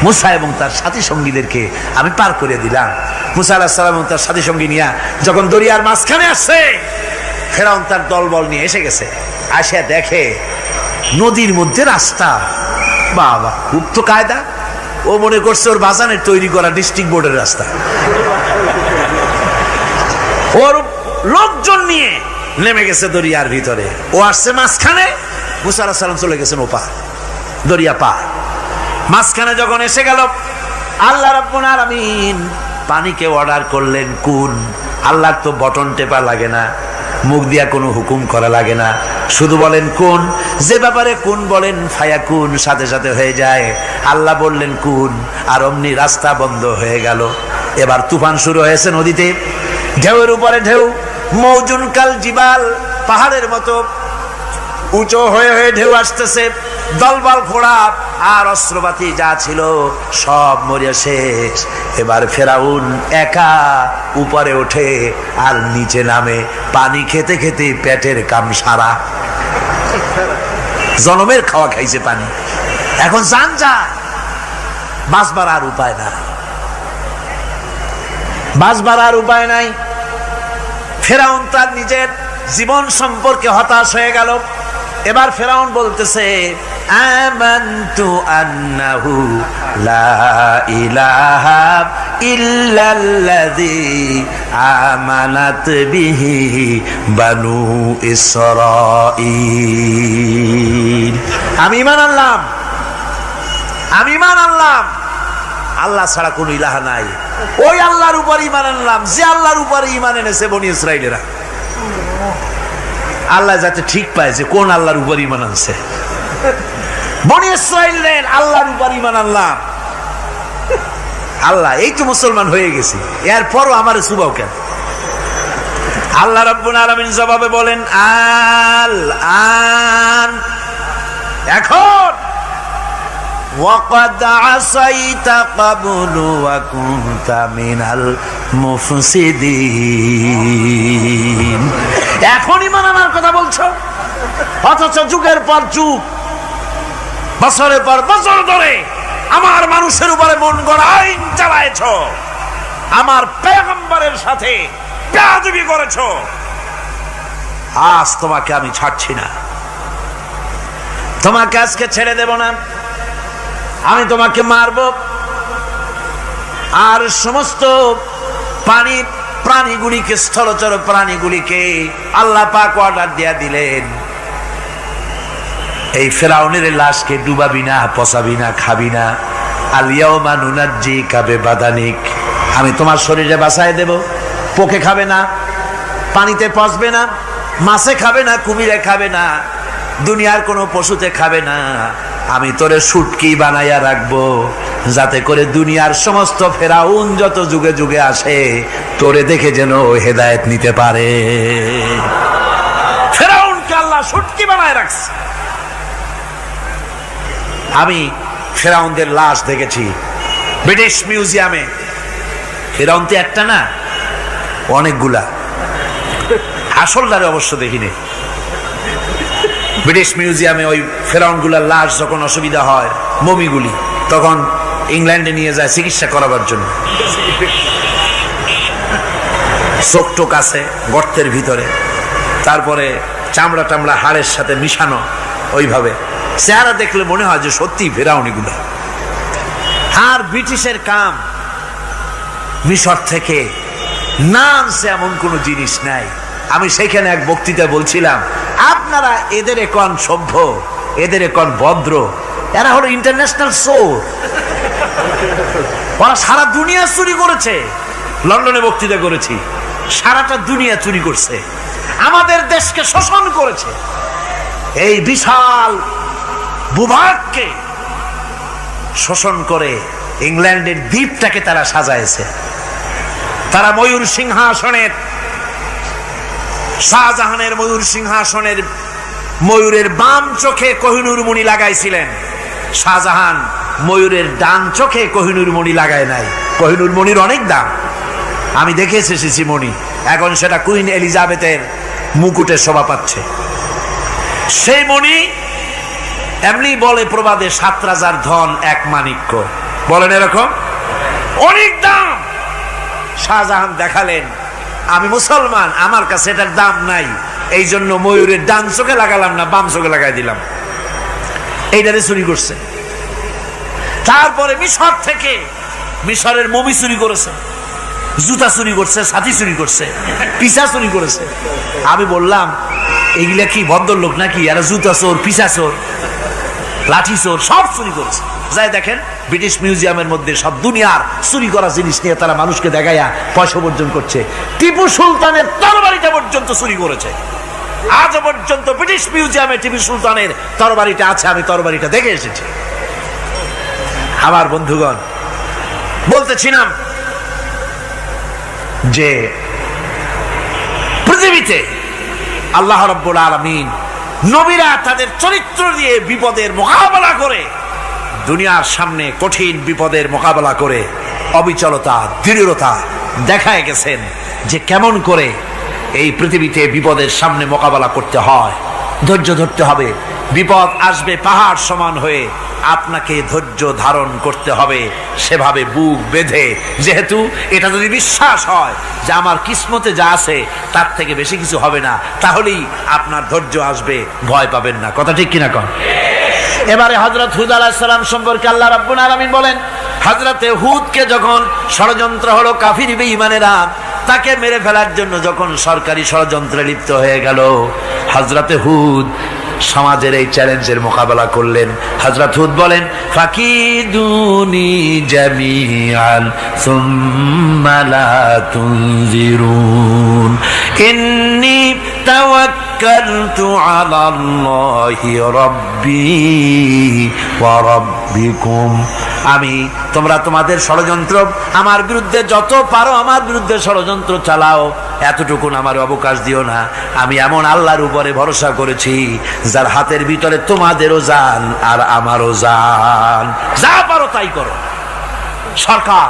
মুসা এবং তার সাথী সঙ্গীদেরকে আমি পার করে দিলাম। মুসা আলাইহিস সালাম এবং তার সাথী সঙ্গী নিয়ে যখন দরিয়ার মাঝখানে আসছে, ফেরাউন তার দলবল নিয়ে এসে গেছে। আসে দেখে নদীর মধ্যে রাস্তা। বাবা, খুব তো কায়দা। ও মনে করছে ওর বাজানের তৈরি করা ডিস্ট্রিক্ট বোর্ডের রাস্তা। ওর লোকজন নিয়ে নেমে গেছে দরিয়ার ভিতরে, ও আসছে মাঝখানে। মুসা আলাইহিস সালাম চলে গেছেন ওপার, দরিয়া পার। মাঝখানে যখন এসে গেল, আল্লাহ রাব্বুল আলামিন পানিকে অর্ডার করলেন কুন। আল্লাহর তো বটন টেপা লাগে না, মুখ দিয়া কোনো হুকুম করা লাগে না, শুধু বলেন কুন। যে ব্যাপারে কুন বলেন ফায়াকুন, সাথে সাথে হয়ে যায়। আল্লাহ বললেন কুন, আর অমনি রাস্তা বন্ধ হয়ে গেল। এবার তুফান শুরু হয়েছে নদীতে, ঢেউয়ের উপরে ঢেউ, মৌজুন কাল জিবাল, পাহাড়ের মতো উঁচু হয়ে হয়ে ঢেউ আসতেছে। দলবল ঘোড়া আর অস্ত্রপাতি যা ছিল সব মরিয়া শেষ। এবার ফেরাউন একা উপরে ওঠে আর নিচে নামে, পানি খেতে খেতে পেটের কাম সারা, জনমের খাওয়া খাইছে পানি। এখন জান যায়, বাঁচবার আর উপায় না, বাঁচবার আর উপায় নাই। ফেরাউন তার নিজের জীবন সম্পর্কে হতাশ হয়ে গেল। এবার ফেরাউন বলতেছে, আমানতু আন্নাহু লা ইলাহা ইল্লাল্লাযী আমানাত বিহি বানু ইসরাঈল। আমি ঈমান আনলাম, আমি ঈমান আনলাম আল্লাহ ছাড়া কোনো ইলাহা নাই। ওই আল্লাহর উপর ঈমান আনলাম যে আল্লাহর উপর ঈমান এনেছে বনি ইসরাঈলেরা। আল্লাহ যাতে ঠিক পায় যে কোন আল্লাহর উপর ঈমান আনছে। বনি ইসরাঈলের আল্লাহর উপর ঈমান আনলাম। আল্লাহ এই তো মুসলমান হয়ে গেছি, এরপরও আমারে সুবাও কেন? আল্লাহ রাব্বুল আলামিন জবাবে বলেন, আল আন, এখন ওয়াকাদ আসাইতা ক্বাবলু ওয়া কুনতা মিনাল মুফসিদিন। এখন ঈমান আনার কথা বলছো, অথচ যুগের পর যুগ, বছরের পর বছর ধরে আমার মানুষের উপরে মন গড়া আইন চালায়েছ, আমার পয়গম্বরের সাথে বেয়াদবি করেছ। আজ তোমাকে আমি ছাড়ছি না, তোমাকে আজকে ছেড়ে দেব না, আমি তোমাকে মারব। আর সমস্ত প্রাণীগুলিকে, স্থলচর প্রাণীগুলিকে আল্লাহ পাক অর্ডার দিয়া দিলেন, এই ফেরাউনের লাশকে ডুবাবি না, পচাবি না, খাবি না। আল ইয়াউমা নুনাজ্জিকা বিবাদানিক, আমি তোমার শরীরে বাঁচায় দেব। পোকে খাবে না, পানিতে পচবে না, মাছে খাবে না, কুমিরে খাবে না, দুনিয়ার কোনো পশুতে খাবে না। আমি তোরে শুটকি বানাইয়া রাখবো, যাতে করে দুনিয়ার সমস্ত ফেরাউন যত যুগে যুগে আসে তোরে দেখে যেন হেদায়েত নিতে পারে। ফেরাউনকে আল্লাহ শুটকি বানায় রাখছে। আমি ফেরাউনদের লাশ দেখেছি ব্রিটিশ মিউজিয়ামে। ফেরাউন তো একটা না, অনেকগুলা। আসলদারে অবশ্য দেখিনি। ব্রিটিশ মিউজিয়ামে ওই ফেরাউনগুলার লাশ যখন অসুবিধা হয়, মমিগুলি, তখন ইংল্যান্ডে নিয়ে যায় চিকিৎসা করাবার জন্য। চোখ টোক আছে গর্তের ভিতরে, তারপরে চামড়া টামড়া হাড়ের সাথে মিশানো, ওইভাবে চেহারা দেখলে মনে হয় যে সত্যি ফেরাউনিগুলা। আর ব্রিটিশের কাম মিশর থেকে না আনছে এমন কোনো জিনিস নাই। আমি সেখানে এক বক্তৃতা বলছিলাম, আপনারা এদের এখন সভ্য, এদের এখন ভদ্র, এরা হলো ইন্টারন্যাশনাল চোর। ওরা সারা দুনিয়া চুরি করেছে। লন্ডনে বক্তৃতা করেছি, সারাটা দুনিয়া চুরি করছে, আমাদের দেশকে শোষণ করেছে। এই বিশাল ভূভাগকে শোষণ করে ইংল্যান্ডের দ্বীপটাকে তারা সাজাইছে। তারা ময়ূর সিংহাসনের, শাহজাহানের ময়ূর সিংহাসনের ময়ূরের বাম চোখে কোহিনূর মণি লাগাইছিলেন। শাহজাহান ময়ূরের ডান চোখে কোহিনূর মণি লাগায় নাই। কোহিনূর মণির অনেক দাম, আমি দেখে এসেছি মণি। এখন সেটা কুইন এলিজাবেথের মুকুটে শোভা পাচ্ছে। সেই মণি এমনি বলে প্রবাদে 7 রাজার ধন এক মাণিক্য, বলেন এরকম, অনেক দাম। শাহজাহান দেখালেন, আমি মুসলমান, আমার কাছে এটার দাম নাই, এই জন্য ময়ূরের ডান চোখে লাগালাম না, বাম চোখে লাগাই দিলাম। এইটারে চুরি করছে। তারপরে মিশর থেকে, মিশরের মমি চুরি করেছে, জুতা চুরি করছে, ছাতি চুরি করছে, পিসা চুরি করেছে। আমি বললাম, এগুলা কি ভদ্রলোক নাকি? এরা জুতা চোর, পিসা চোর, লাঠি চোর, সব চুরি করেছে। যাই দেখেন ব্রিটিশ মিউজিয়ামের মধ্যে সব দুনিয়ার চুরি করা জিনিস নিয়ে তারা মানুষকে দেখাইয়া পয়সা অর্জন করছে। টিপু সুলতানের তরবারিটা পর্যন্ত চুরি করেছে। আজ পর্যন্ত ব্রিটিশ মিউজিয়ামে টিপু সুলতানের তরবারিটা আছে, আমি তরবারিটা দেখে এসেছি। আমার বন্ধুগণ, বলতেছিলাম যে পৃথিবীতে আল্লাহ রাব্বুল আলামিন নবীরা তাদের চরিত্র দিয়ে বিপদের মোকাবেলা করে দুনিয়ার সামনে কঠিন বিপদের মোকাবেলা করে অবিচলতা, দৃঢ়তা দেখায় গেছেন যে কেমন করে এই পৃথিবীতে বিপদের সামনে মোকাবেলা করতে হয়। ধৈর্য ধরতে হবে, বিপদ আসবে পাহাড় সমান হয়ে, আপনাকে ধৈর্য ধারণ করতে হবে সেভাবে বুক বেঁধে। যেহেতু এটা যদি বিশ্বাস হয় যে আমার কিসমতে যা আছে তার থেকে বেশি কিছু হবে না, তাহলেই আপনার ধৈর্য আসবে, ভয় পাবেন না। কথা ঠিক কিনা কন? এবারে হযরত হুদ আলাইহিস সালাম সম্পর্কে আল্লাহ রাব্বুল আলামিন বলেন, হযরতে হুদকে যখন ষড়যন্ত্র হলো, কাফির বেঈমানেরা তাকে মেরে ফেলার জন্য যখন সরকারি ষড়যন্ত্রে লিপ্ত হয়ে গেল, হযরতে হুদ সমাজের এই চ্যালেঞ্জের মোকাবেলা করলেন। হযরত হুদ বলেন, ফাকিদুনি জামিআন সুম্মা লা তুনজিরুন ইন্নী তাওয়াক্কালতু আলাল্লাহি রাব্বি ওয়া রাব্বিকুম। তোমরা তোমাদের ষড়যন্ত্র আমার বিরুদ্ধে যত পারো আমার বিরুদ্ধে ষড়যন্ত্র চালাও, এতটুকুন আমার অবকাশ দিও না। আমি এমন আল্লাহর উপরে ভরসা করেছি যার হাতের ভিতরে তোমাদেরও জান আর আমারও জান। যা পারো তাই করো। সরকার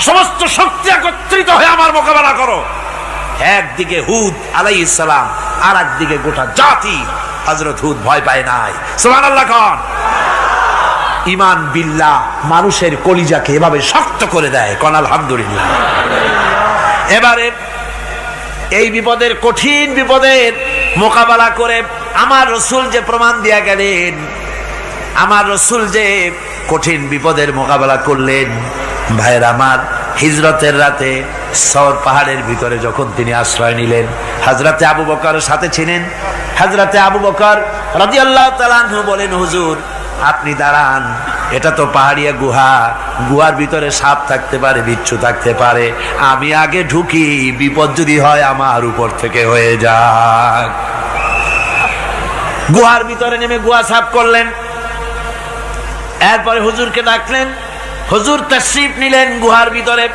সমস্ত শক্তি একত্রিত হয়ে আমার মোকাবেলা করো। একদিকে হুদ আলাইহিস সালাম, আর একদিকে গোটা জাতি। হযরত হুদ ভয় পায় নাই। সুবহানাল্লাহ কোন? ঈমান বিল্লাহ মানুষের কলিজাকে এভাবে শক্ত করে দেয়। কোন আলহামদুলিল্লাহ। এবারে এই বিপদের, কঠিন বিপদের মোকাবেলা করে আমার রাসূল যে প্রমাণ দিয়া গেলেন, আমার রাসূল যে কঠিন বিপদের মোকাবেলা করলেন, ভাইরা আমার, হিজরতের রাতে সওর পাহাড়ের ভিতরে যখন তিনি আশ্রয় নিলেন, হযরতে আবু বকরের সাথে ছিলেন। হযরতে আবু বকর রাদিয়াল্লাহু তাআলা আনহু বলেন, হুজুর আপনি দাঁড়ান, এটা তো পাহাড়িয়া গুহা, গুহার ভিতরে সাপ থাকতে পারে, বিচ্ছু থাকতে পারে, আমি আগে ঢুকি, বিপদ যদি হয় আমার উপর থেকে হয়ে যাক। গুহার ভিতরে নেমে গুহা সাফ করলেন। এরপরে হুজুরকে ডাকলেন, হুজুর তাশরীফ নিলেন গুহার ভিতরে।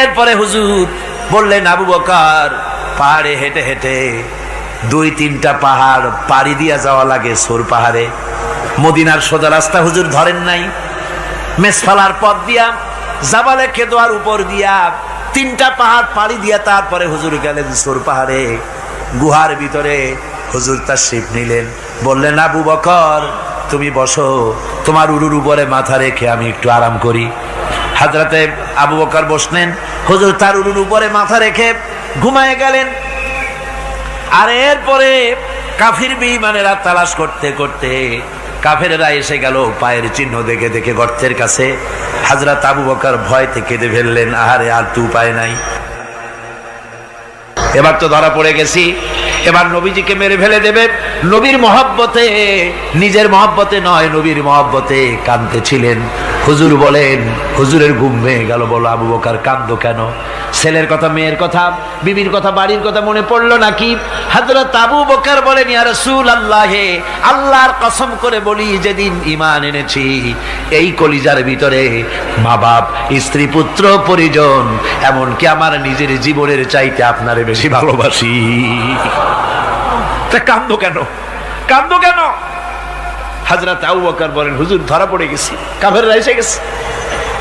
এরপরে হুজুর বললেন, আবু বকর পাহাড়ে হেঁটে হেঁটে 2-3টা পাহাড় পাড়ি দিয়া যাওয়া লাগে সোর পাহাড়ে। মদিনার সোজা রাস্তা হুজুর ধরেন নাই, মেসফালার পথ দিয়া জাবালে কেদোয়ার উপর দিয়া 3টা পাহাড় পাড়ি দিয়া তারপরে হুজুর গেলেন সোর পাহাড়ে। গুহার ভিতরে হুজুর তাশরীফ নিলেন। বললেন, আবু বকর তুমি বসো, তোমার উরুর উপরে মাথা রেখে আমি একটু আরাম করি। হযরতে আবু বকর বসলেন, হুজুর তার উরুর উপরে মাথা রেখে ঘুমায়ে গেলেন। আর এরপরে কাফির বেঈমানেরা তালাশ করতে করতে কাফেরেরা এসে গেল পায়ের চিহ্ন দেখে দেখে গর্তের কাছে। হযরত আবু বকর ভয়তে কেঁদে ফেললেন, আহারে আর তো উপায় নাই, এবার তো ধরা পড়ে গেছি, এবার নবীজিকে মেরে ফেলে দেবে। নবীর মহব্বতে, নিজের মহব্বতে নয়, নবীর মহব্বতে কাঁদতেছিলেন। হুজুর বলেন, হুজুরের ঘুম ভেঙে গেল। বলো, আবু বকর কাঁদো কেন? ছেলের কথা, মেয়ের কথা, বিবির কথা, বাড়ির কথা মনে পড়লো নাকি? হযরত আবু বকর বলেন, ইয়া রাসূলুল্লাহ, আল্লাহর কসম করে বলি, যেদিন ঈমান এনেছি এই কলিজার ভিতরে মা বাপ, স্ত্রী, পুত্র, পরিজন, এমনকি আমার নিজের জীবনের চাইতে আপনারে বেশি ভালোবাসি। তা কাঁদো কেন? কাঁদো কেন? হযরত আবু বকর বলেন, হুজুর ধরা পড়ে গেছি, কাফেররা এসে গেছে,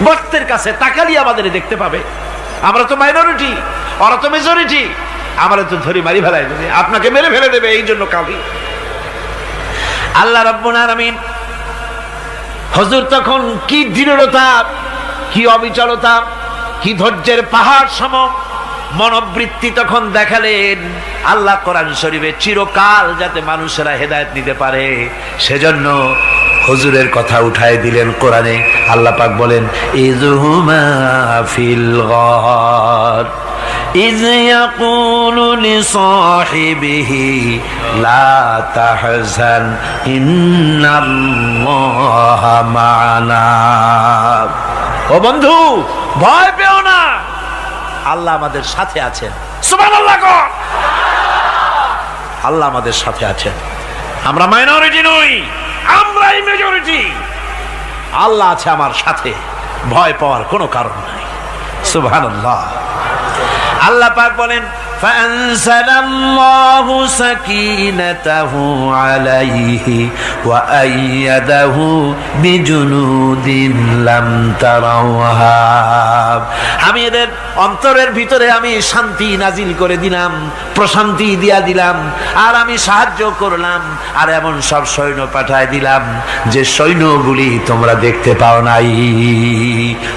গর্তের কাছে তাকালি আমাদের দেখতে পাবে, আমরা তো মাইনরিটি, ওরা তো মেজরিটি, আমরা তো ধরে মারি ফেলাই দেবে, আপনাকে মেরে ফেলে দেবে, এই জন্য কাঁদি। আল্লাহ রাব্বুল আলামিন, হুজুর তখন কি দৃঢ়তা, কি অবিচলতা, কি ধৈর্যের পাহাড় সম মনোবৃত্তি তখন দেখালেন। আল্লাহ কোরআন শরীফে চিরকাল যাতে মানুষেরা হেদায়েত নিতে পারে সেজন্য হুজুরের কথা উঠায় দিলেন কোরআনে। আল্লাহ পাক বলেন, ইযহুমা ফিল গার ইয ইয়াকুলু লিসাহিবিহি লা তাহজান ইন্নাল্লাহা মা'ানা। ও বন্ধু, ভয় পেও না, আল্লাহ আমাদের সাথে আছেন। সুবহানাল্লাহ। আল্লাহ আমাদের সাথে আছেন। আমরা মাইনরিটি নই, আমরাই মেজরিটি। আল্লাহ আছে আমার সাথে, ভয় পাওয়ার কোনো কারণ নাই। সুবহানাল্লাহ। আল্লাহ পাক বলেন, فأنزل الله سكينته عليه وأيده بجنود لم تروها। আমি এদের অন্তরের ভিতরে আমি শান্তি নাজিল করে দিলাম, প্রশান্তি দিয়া দিলাম, আর আমি সাহায্য করলাম, আর এমন সব সৈন্য পাঠায় দিলাম যে সৈন্যগুলি তোমরা দেখতে পাও নাই।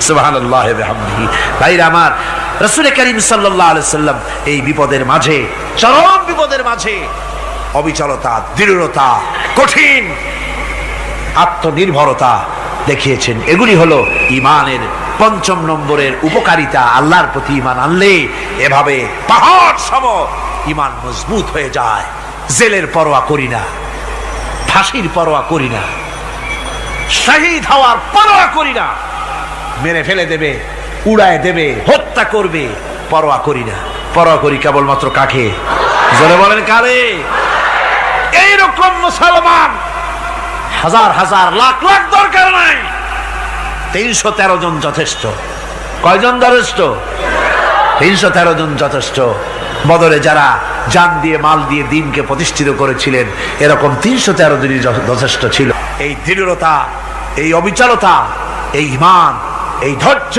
সুবহানাল্লাহ ওয়া বিহামদিহি। ভাইরা আমার, রাসূল করিম সাল্লাল্লাহু আলাইহি সাল্লাম এই বিপদের মাঝে, চরম বিপদের মাঝে অবিচলতা, দৃঢ়তা, কঠিন আত্মনির্ভরতা দেখিয়েছেন। এগুলি হলো ঈমানের পঞ্চম নম্বরের উপকারিতা। আল্লাহর প্রতি ঈমান আনলে এভাবে পাহাড় সম ঈমান মজবুত হয়ে যায়। জেলের পরোয়া করি না, ফাঁসির পরোয়া করি না, শহীদ হওয়ার পরোয়া করি না, মেরে ফেলে দেবে, উড়ায় দেবে, হত্যা করবে, পরোয়া করি না। পরোয়া করি কেবলমাত্র কাকে? জোরে বলেন কারে? এইরকম মুসলমান হাজার হাজার লাখ লাখ দরকার নাই, 313 জন যথেষ্ট। কয়জন যথেষ্ট? 313 জন যথেষ্ট। বদরে যারা জান দিয়ে মাল দিয়ে দ্বীনকে প্রতিষ্ঠিত করেছিলেন, এরকম 313 জনই যথেষ্ট ছিল। এই দৃঢ়তা, এই অবিচলতা, এই ঈমান, এই ধৈর্য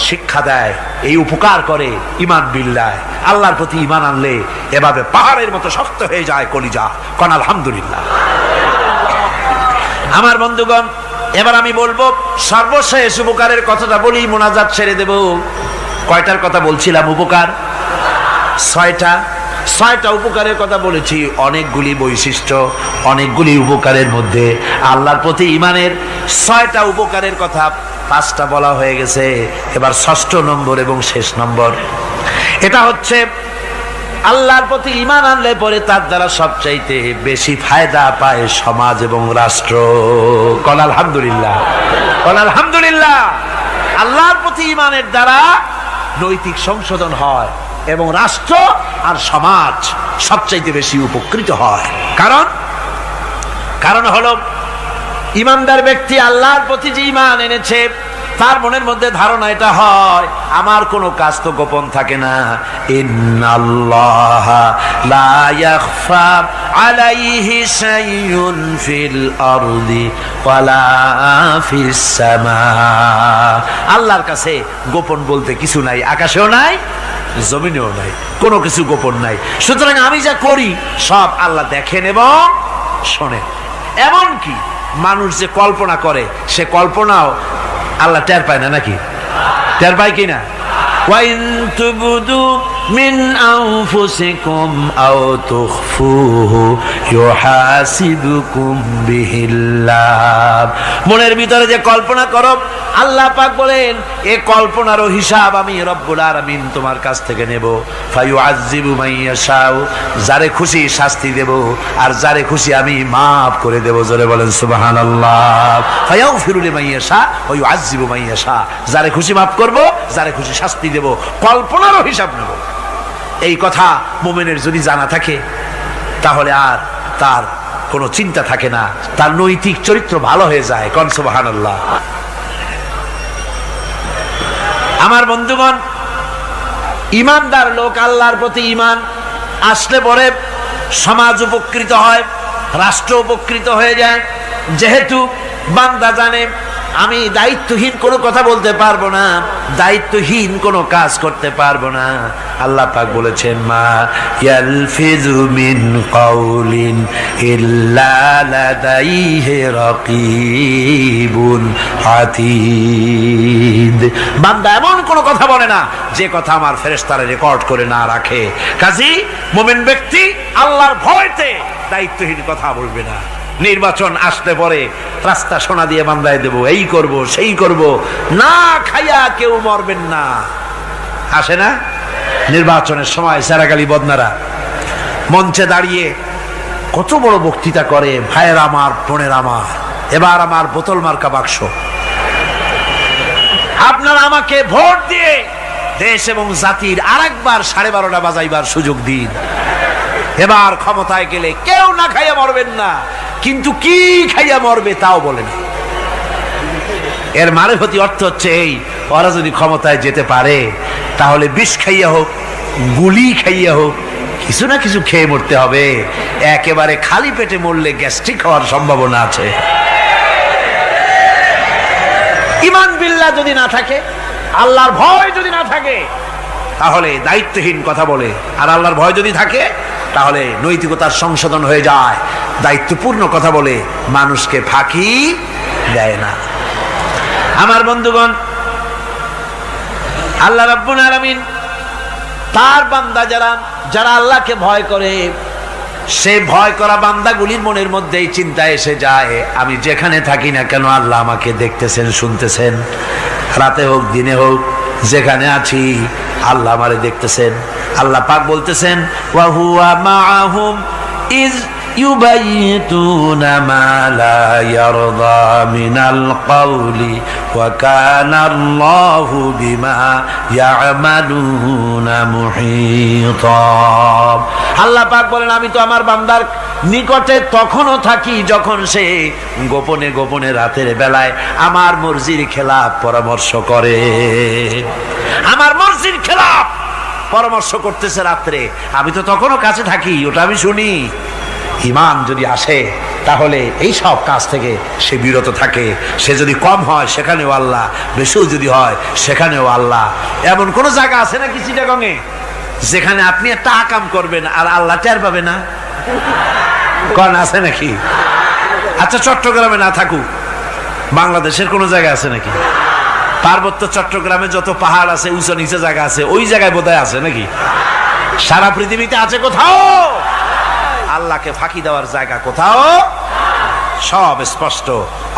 শিক্ষা দেয়, এই উপকার করে ঈমান বিল্লাহ। আল্লাহর প্রতি ঈমান আনলে এভাবে পাহাড়ের মতো শক্ত হয়ে যায় কলিজা। কোন আলহামদুলিল্লাহ। আমার বন্ধুগণ, এবার আমি বলবো সর্বশেষ উপকারের কথাটা বলি, মোনাজাত ছেড়ে দেব। কয়টার কথা বলছিলাম? উপকার 6টা উপকারের কথা বলেছি। অনেকগুলি বৈশিষ্ট্য, অনেকগুলি উপকারের মধ্যে আল্লাহর প্রতি ঈমানের 6টা উপকারের কথা 5টা বলা হয়ে গেছে। এবার 6ষ্ঠ নম্বর এবং শেষ নম্বর, এটা হচ্ছে আল্লাহর প্রতি ঈমান আনলে পরে তার দ্বারা সবচাইতে বেশি ফায়দা পায় সমাজ এবং রাষ্ট্র। কোন আলহামদুলিল্লাহ, কোন আলহামদুলিল্লাহ। আল্লাহর প্রতি ঈমানের দ্বারা নৈতিক সংশোধন হয় এবং রাষ্ট্র আর সমাজ সবচাইতে বেশি উপকৃত হয়। কারণ হলো ঈমানদার ব্যক্তি আল্লাহর প্রতি যে ঈমান এনেছে, তার মনের মধ্যে ধারণা এটা হয়, আমার কোনো কাজ তো গোপন থাকে না। ইন্নাল্লাহা লা ইয়াখফা আলাইহি শাইউন ফিল আরদি ওয়ালা ফিস সামা। আল্লাহর কাছে গোপন বলতে কিছু নাই, আকাশেও নাই, জমিনেও নাই, কোনো কিছু গোপন নাই। সুতরাং আমি যা করি সব আল্লাহ দেখেন এবং শোনেন। এমনকি মানুষ যে কল্পনা করে, সে কল্পনাও আল্লাহ টের পায় না, নাকি? টের পায় কিনা? ওয়াইন তুবদু মিন আনফুসিকুম আও তুখফুহু ইউহাসিবুকুম বিহিল্লাহ। মনের ভিতরে যে কল্পনা করো, আল্লাহ পাক বলেন এই কল্পনারও হিসাব আমি রব্বুল আলামিন তোমার কাছ থেকে নেব। ফায়ুআযযিবু মান ইয়াশাউ, যারে খুশি শাস্তি দেব, আর যারে খুশি আমি maaf করে দেব। জোরে বলেন সুবহানাল্লাহ। ফায়াগফিরু লিমান ইয়াশা ওয়া ইউআযযিবু মান ইয়াশা, যারে খুশি maaf করব, যারে খুশি শাস্তি দেব, কল্পনারও হিসাব নেব। এই কথা মুমিনের যদি জানা থাকে, তাহলে আর তার কোনো চিন্তা থাকে না, তার নৈতিক চরিত্র ভালো হয়ে যায়। কোন সুবহানাল্লাহ। আমার বন্ধুগণ, ঈমানদার লোক, আল্লাহর প্রতি ঈমান আসলে পরে সমাজ উপকৃত হয়, রাষ্ট্র উপকৃত হয়ে যায়। যেহেতু বান্দা জানে আমি দায়িত্বহীন কোনো কথা বলতে পারবো না, দায়িত্বহীন কোনো কাজ করতে পারবো না। আল্লাহ পাক বলেছেন, মা ইয়ালফিযু মিন কাউলিন ইল্লা লাদাইহি রাকীবুন আতীদ। বান্দা এমন কোনো কথা বলে না যে কথা আমার ফেরেশতারা রেকর্ড করে না রাখে। কাজী মুমিন ব্যক্তি আল্লাহর ভয়তে দায়িত্বহীন কথা বলবে না। নির্বাচন আসতে পরে রাস্তা সোনা দিয়ে বান্ধায় দেব, এই করব সেই করব, না খাইয়া কেউ মরবেন না। আসে না নির্বাচনের সময় সেরাগালি বদনারা মঞ্চে দাঁড়িয়ে কত বড় বক্তৃতা করে, ভাইয়ের আমার, বোনের আমার, এবার আমার বোতল মার্কা বাক্স, আপনারা আমাকে ভোট দিয়ে দেশ এবং জাতির আরেকবার 12:30 বাজাইবার সুযোগ দিন। এবার ক্ষমতায় গেলে কেউ না খাইয়া মরবেন না, কিন্তু কি খাইয়া মরবে তাও বলে না। এর মারফতি অর্থ হচ্ছে এই, ওরা যদি ক্ষমতায় যেতে পারে তাহলে বিষ খাইয়া হোক, গুলি খাইয়া হোক, কিছু না কিছু খেয়ে মরতে হবে। একেবারে খালি পেটে মরলে গ্যাস্ট্রিক হওয়ার সম্ভাবনা আছে। ঈমান বিল্লাহ যদি না থাকে, আল্লাহর ভয় যদি না থাকে, তাহলে দায়িত্বহীন কথা বলে। আর আল্লাহর ভয় যদি থাকে, তাহলে নৈতিকতার সংশোধন হয়ে যায়, দায়িত্বপূর্ণ কথা বলে, মানুষকে ফাঁকি দেয় না। আমার বন্ধুগণ, আল্লাহ রাব্বুল আলামিন তার বান্দা যারা আল্লাহকে ভয় করে, সে ভয় করা বান্দাগুলির মনের মধ্যেই চিন্তা এসে যায়, আমি যেখানে থাকি না কেন আল্লাহ আমাকে দেখতেছেন, শুনতেছেন। রাতে হোক দিনে হোক, যেখানে আছি আল্লাহ আমারে দেখতেছেন। আল্লাহ পাক বলতেছেন, ওয়া হুয়া মাআহুম ইজ ইউবাইতুনা মা লা ইয়ারদা মিনাল কওলি ওয়া কানা আল্লাহু বিমা ইয়ামালুনা মুহীতা। আল্লাহ পাক বলেন, আমি তো আমার বান্দার নিকটে তখনও থাকি যখন সে গোপনে গোপনে রাতের বেলায় আমার মর্জির খেলাফ পরামর্শ করে। আমার মর্জির খেলাফ পরামর্শ করতেছে রাত্রে, আমি তো তখনও কাছে থাকি, ওটা আমি শুনি। ঈমান যদি আসে, তাহলে এই সব কাজ থেকে সে বিরত থাকে। সে যদি কম হয় সেখানেও আল্লাহ, বেশিও যদি হয় সেখানেও আল্লাহ। এমন কোন জায়গা আছে নাকি চিটাগংয়ে যেখানে আপনি একটা আকাম করবেন আর আল্লাহ টের পাবে না? কোন আছে নাকি? আচ্ছা, চট্টগ্রামে না থাকুক, বাংলাদেশের কোন জায়গা আছে নাকি? পার্বত্য চট্টগ্রামে যত পাহাড় আছে, উঁচু নিচে জায়গা আছে, ওই জায়গায় বোধহয় আছে নাকি? সারা পৃথিবীতে আছে কোথাও? আল্লাহকে ফাঁকি দেওয়ার জায়গা কোথাও? সব স্পষ্ট।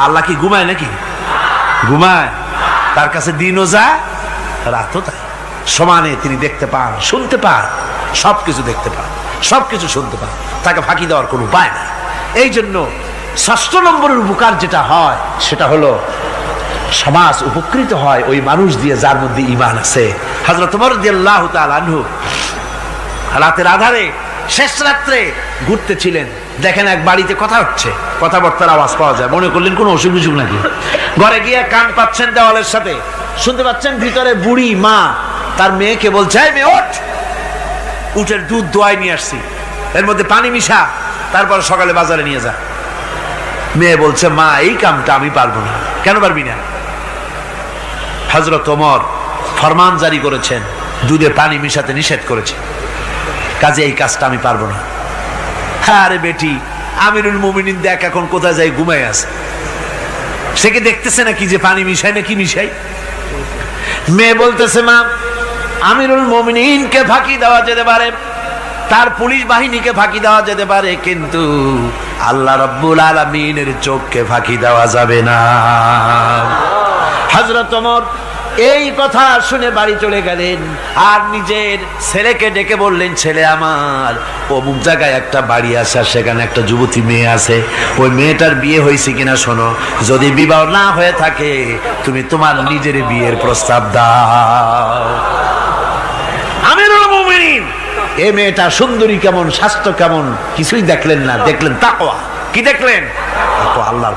আল্লাহ কি ঘুমায় নাকি? ঘুমায়? তার কাছে দিনও যায়, রাতও তাই। সমানে তিনি দেখতে পান, শুনতে পান, সবকিছু দেখতে পান, সবকিছু শুনতে পান। তাকে ফাঁকি দেওয়ার কোনো উপায় নাই। এই জন্য ৬ষ্ঠ নম্বরের উপকার যেটা হয়, সেটা হলো সমাজ উপকৃত হয় ওই মানুষ দিয়ে যার মধ্যে ঈমান আছে। হযরত ওমর রাদিয়াল্লাহু তাআলা আনহু রাতের আধারে শেষ রাত্রে ঘুরতেছিলেন, দেখেন এক বাড়িতে কথা হচ্ছে, কথাবার্তার আওয়াজ পাওয়া যায়। মনে করলেন কোনো অসুখ বিসুখ নাকি। ঘরে গিয়ে কান পাচ্ছেন দেওয়ালের সাথে, শুনতে পাচ্ছেন ভিতরে বুড়ি মা তার মেয়েকে বলছে, এই মেয়ে ওঠ, উটের দুধ দোয়াই নিয়ে আসছি, এর মধ্যে পানি মিশা, তারপর সকালে বাজারে নিয়ে যা। মেয়ে বলছে, মা এই কামটা আমি পারবো না। কেন পারবি না? হযরত ওমর ফরমান জারি করেছেন, দুধে পানি মিশাতে নিষেধ করেছে, কাজে এই কাজটা আমি পারবো না। আরে বেটি, আমিরুল মুমিনিন দেখ এখন কোথায় যাই ঘুমায় আছে, সে কি দেখতেছে নাকি যে পানি মিশাই না কি মিশাই? মেয়ে বলতেছে, মা আমিরুল মুমিনিনকে ফাঁকি দেওয়া যেতে পারে, তার পুলিশ বাহিনীকে ফাঁকি দেওয়া যেতে পারে, কিন্তু আল্লাহ রাব্বুল আলামিনের চোখকে ফাঁকি দেওয়া যাবে না। হযরত ওমর এই কথা শুনে বাড়ি চলে গেলেন, আর নিজের ছেলেকে ডেকে বললেন, ছেলে আমার, অমুক জায়গায় একটা বাড়ি আছে, সেখানে একটা যুবতী মেয়ে আছে, ওই মেয়েটার বিয়ে হয়েছে কিনা শোনো, যদি বিবাহ না হয়ে থাকে তুমি তোমার নিজের বিয়ের প্রস্তাব দাও। আমিরুল মুমিনিন এই মেয়েটা সুন্দরী কেমন, স্বাস্থ্য কেমন কিছুই দেখলেন না, দেখলেন তাকওয়া। কি দেখলেন? আল্লাহর